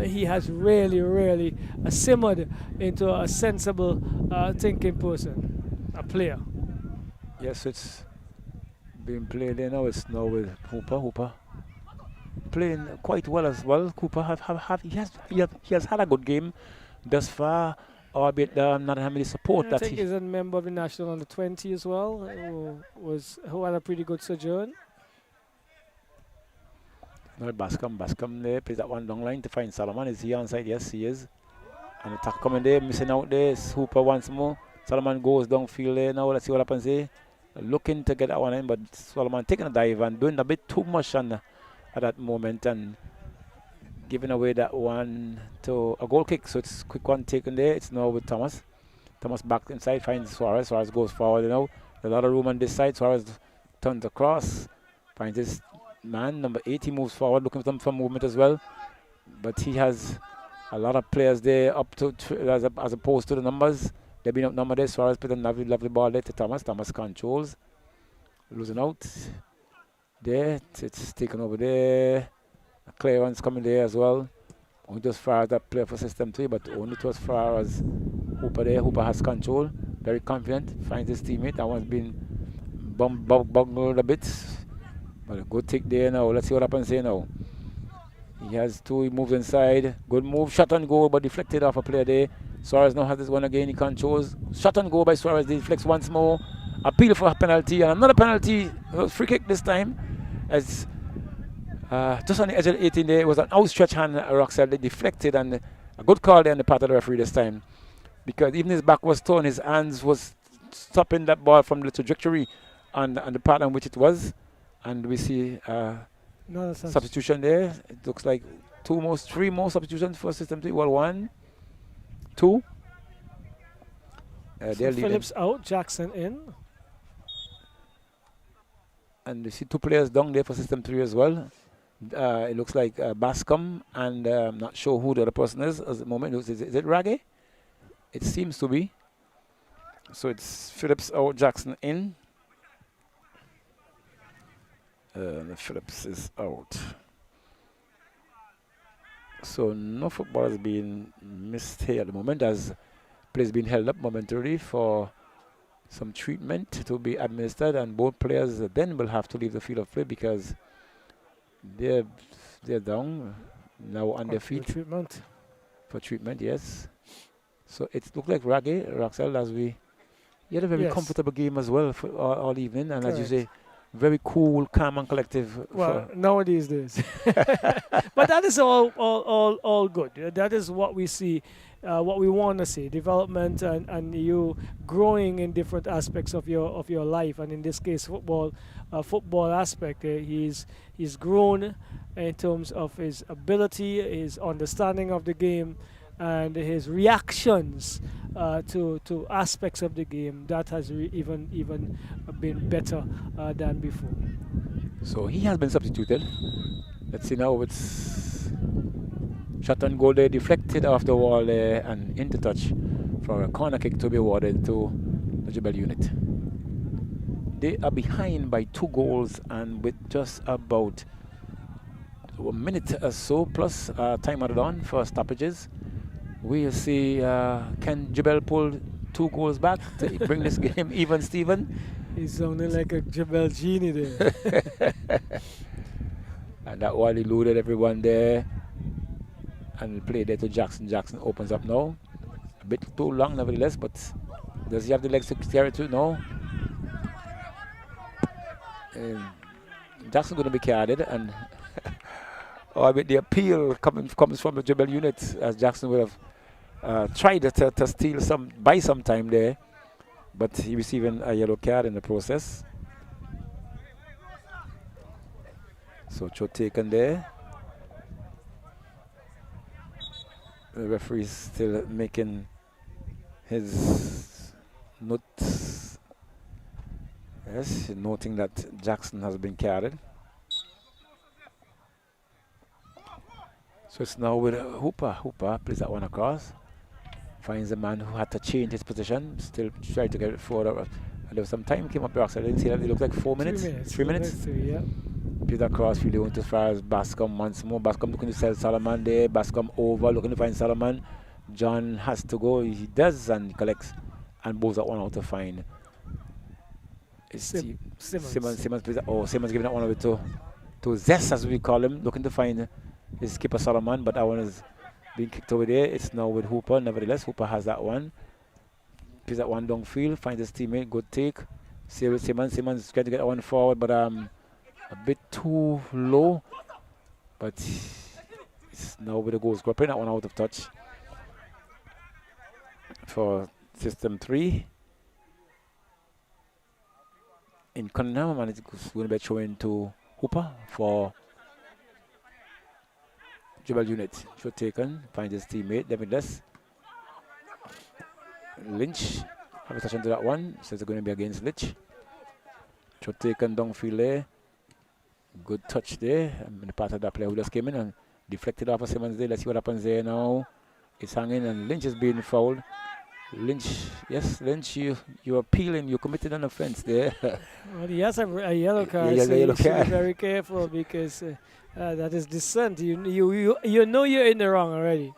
he has really simmered into a sensible thinking person, a player. Yes, it's being played there now. It's now with Hooper playing quite well as well. Cooper he has had a good game thus far, albeit not having the support I think he's a member of the national under 20 as well, who had a pretty good sojourn. Bascom there plays that one long line to find Solomon. Is he onside? Yes, he is. And attack coming there, missing out there. It's Hooper once more. Solomon goes downfield there now. Let's see what happens there. Looking to get that one in, but Solomon taking a dive and doing a bit too much at that moment and giving away that one to a goal kick. So it's quick one taken there. It's now with Thomas. Thomas back inside, finds Suarez. Suarez goes forward now. There's a lot of room on this side. Suarez turns across, finds his man, number 8. He moves forward, looking for some movement as well. But he has a lot of players there up to as opposed to the numbers. They've been outnumbered there. Suarez put a lovely ball there to Thomas. Thomas controls. Losing out. There. It's taken over there. A clearance coming there as well. Only as far as that player for System 3, but only to as far as Hooper there. Hooper has control. Very confident. Finds his teammate. That one's been bungled a bit. But a good take there now. Let's see what happens here now. He has 2. He moves inside. Good move. Shot on goal, but deflected off a player there. Suarez now has this one again. He controls. Shot on goal by Suarez. Deflects once more. Appeal for a penalty. And another penalty. Free kick this time. As just on the edge of the 18 there. It was an outstretched hand. Roxelle. They deflected. And a good call there on the part of the referee this time. Because even his back was torn. His hands was stopping that ball from the trajectory on the part on which it was. And we see substitution there. It looks like 3 more substitutions for System 3. Well, 1, 2. So Phillips out, Jackson in. And we see 2 players down there for System 3 as well. It looks like Bascom, and I'm not sure who the other person is at the moment. Is it Raggy? It seems to be. So it's Phillips out, Jackson in. Phillips is out. So no football is being missed here at the moment, as play is being held up momentarily for some treatment to be administered, and both players then will have to leave the field of play because they're down now on their feet. For treatment, yes. So it looked like Roxelle, as he had a very comfortable game as well for all evening, and as you say, very cool, calm, and collective. Well, nowadays days. But that is all good. That is what we see, what we want to see: development and you growing in different aspects of your life. And in this case, football aspect. He's grown in terms of his ability, his understanding of the game, and his reactions to aspects of the game. That has even been better than before. So he has been substituted. Let's see now. It's shot on goal there, deflected off the wall there, and into touch for a corner kick to be awarded to the Jabel unit. They are behind by 2 goals, and with just about a minute or so plus time added on for stoppages, we'll see can Jabel pull 2 goals back to bring this game even, Stephen? He's sounding like a Jabel genie there. And that one eluded everyone there, and play there to Jackson. Jackson opens up now. A bit too long, nevertheless, but does he have the legs to carry it too? No. Jackson going to be carried, and with the appeal comes from the Jabel unit, as Jackson would have tried to steal buy some time there, but he receiving a yellow card in the process. So shot taken there. The referee is still making his notes. Yes, noting that Jackson has been carried. So it's now with Hooper. Hooper plays that one across. Finds a man who had to change his position. Still trying to get it forward. And there was some time came up the box. I didn't see that. It looked like 4 minutes. 3 minutes. 3, yeah. Plays across. Really went as far as Bascom once more. Bascom looking to sell Solomon there. Bascom over, looking to find Solomon. John has to go. He does, and he collects and bows that one out to find. Simmons plays. Simmons giving that one away to Zest, as we call him, looking to find his keeper Solomon, but that one is being kicked over there. It's now with Hooper. Nevertheless, Hooper has that one. Plays that one downfield, finds his teammate. Good take. Simmons is trying to get that one forward, but a bit too low. But it's now with the goal scorer. Playing that one out of touch for System 3. In Cunningham, and it's going to be showing to Hooper for Jabel unit. Shot taken, finds his teammate, nevertheless. Lynch have a touch into that one, so it's going to be against Lynch. Shot taken downfield there. Good touch there. I'm in the part of that player who just came in and deflected off of Simmons there. Let's see what happens there now. It's hanging, and Lynch is being fouled. Lynch, yes, Lynch, you're appealing, you committed an offense there. Well, he has a yellow card, so you should be very careful, because that is dissent. You know you're in the wrong already.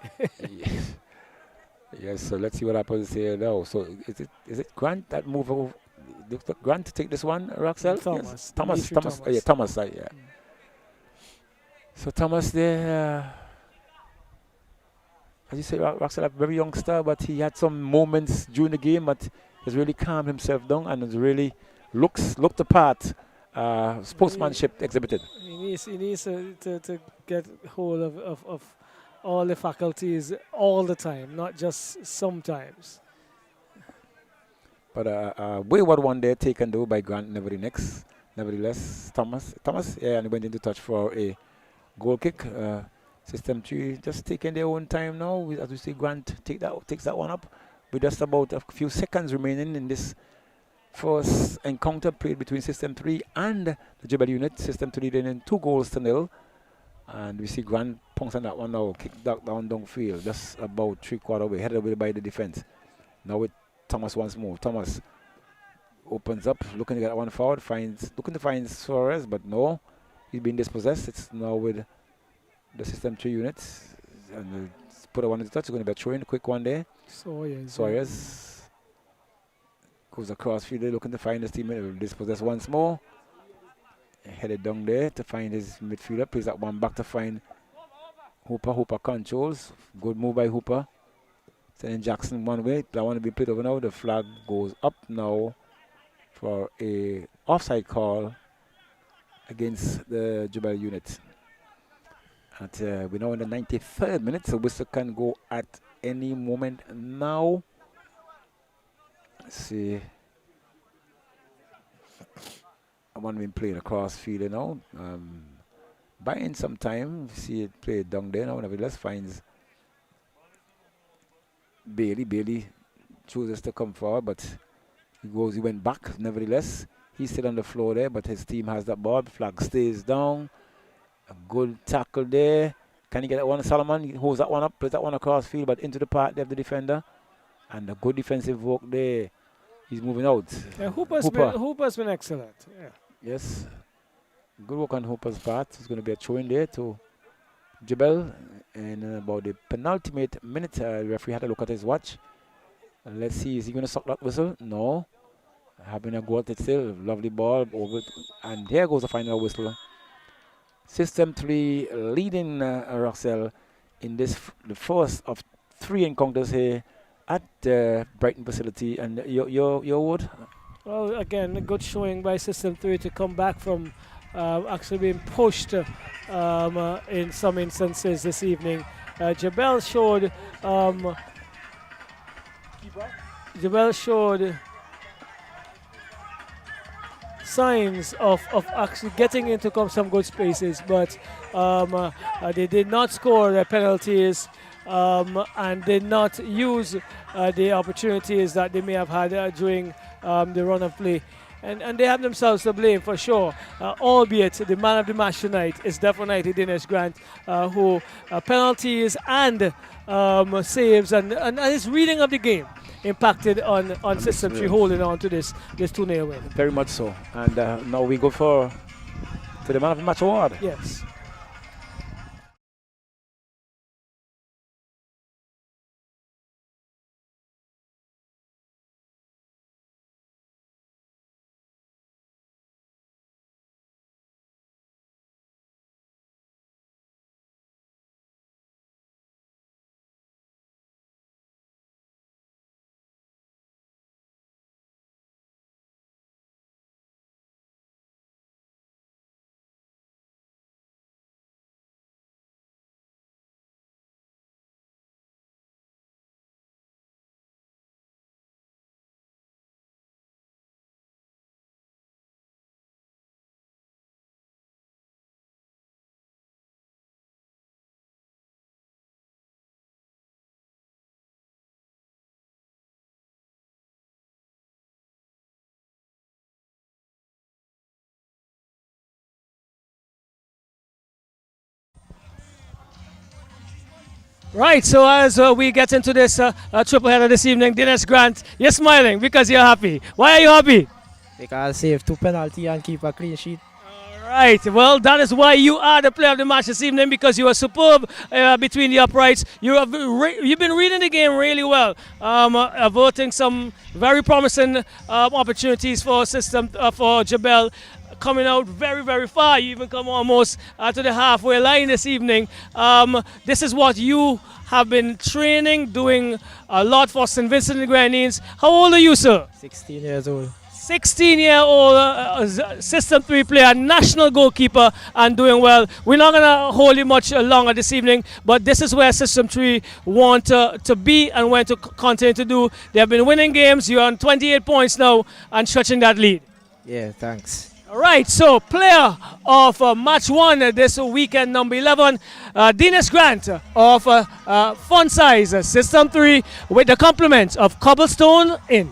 Yes, so let's see what happens here now. So is it Grant that move over? Grant to take this one, Roxelle? Thomas. Yes. Thomas. Yeah, Thomas, yeah. So Thomas there, as you say, Roxelle, a very young star, but he had some moments during the game, but he's really calmed himself down and has really looked the part. Sportsmanship exhibited. He needs to get hold of all the faculties all the time, not just sometimes. But a wayward one there taken though by Grant nevertheless, Thomas, yeah, and he went into touch for a goal kick. System 3 just taking their own time now. As we see, Grant takes that one up with just about a few seconds remaining in this first encounter played between System 3 and the Jabel unit. System 3 leading 2-0, and we see Grant punks on that one now, kicked that downfield, just about 3/4 way, headed away by the defense. Now with Thomas once more. Thomas opens up, looking to get that one forward, looking to find Suarez, but no, he's been dispossessed. It's now with the System 3 units, and put a one in the touch. It's going to be a throw in, a quick one there. Suarez goes across field, looking to find his teammate. Dispossessed once more. Headed down there to find his midfielder. Plays that one back to find Hooper. Hooper controls. Good move by Hooper. Sending Jackson one way. That one will be played over now. The flag goes up now for a offside call against the Jabel unit. We're now in the 93rd minute, so whistle can go at any moment now. Let's see. I want to be playing across field now. Buying some time. See it played down there now. Nevertheless, finds Bailey. Bailey chooses to come forward, but he went back. Nevertheless, he's still on the floor there, but his team has that ball. Flag stays down. A good tackle there. Can he get that one? Solomon he holds that one up, plays that one across field, but into the path of the defender. And a good defensive work there. He's moving out. Yeah, Hooper's been excellent. Yeah. Yes. Good work on Hooper's part. It's going to be a throw in there to Jabel. And about the penultimate minute, the referee had a look at his watch. Let's see, is he going to suck that whistle? No. Having a go at it still. Lovely ball over. And here goes the final whistle. System 3 leading Russell in this the first of 3 encounters here at the Brighton facility. And your word? Well, again, a good showing by System 3 to come back from actually being pushed in some instances this evening. Jabel showed signs of actually getting into some good spaces, but they did not score their penalties and did not use the opportunities that they may have had during the run of play. And they have themselves to blame for sure, albeit the man of the match tonight is definitely Dennis Grant, who penalties and saves and his reading of the game impacted on System 3 holding on to this 2-0 win. Very much so. And now we go for the man of the match award. Yes. Right, so as we get into this triple header this evening, Dennis Grant, you're smiling because you're happy. Why are you happy? Because I saved 2 penalties and keep a clean sheet. All right, well, that is why you are the player of the match this evening, because you are superb between the uprights. You've been reading the game really well, averting some very promising opportunities for for Jabel. Coming out very, very far. You even come almost to the halfway line this evening. This is what you have been training, doing a lot for St. Vincent and the Grenadines. How old are you, sir? 16 years old. 16-year-old System 3 player, national goalkeeper, and doing well. We're not going to hold you much longer this evening, but this is where System 3 want to be and want to continue to do. They have been winning games. You're on 28 points now and stretching that lead. Yeah, thanks. All right, so player of match 1 this weekend, number 11, Dennis Grant of Fun Size System 3 with the compliments of Cobblestone in.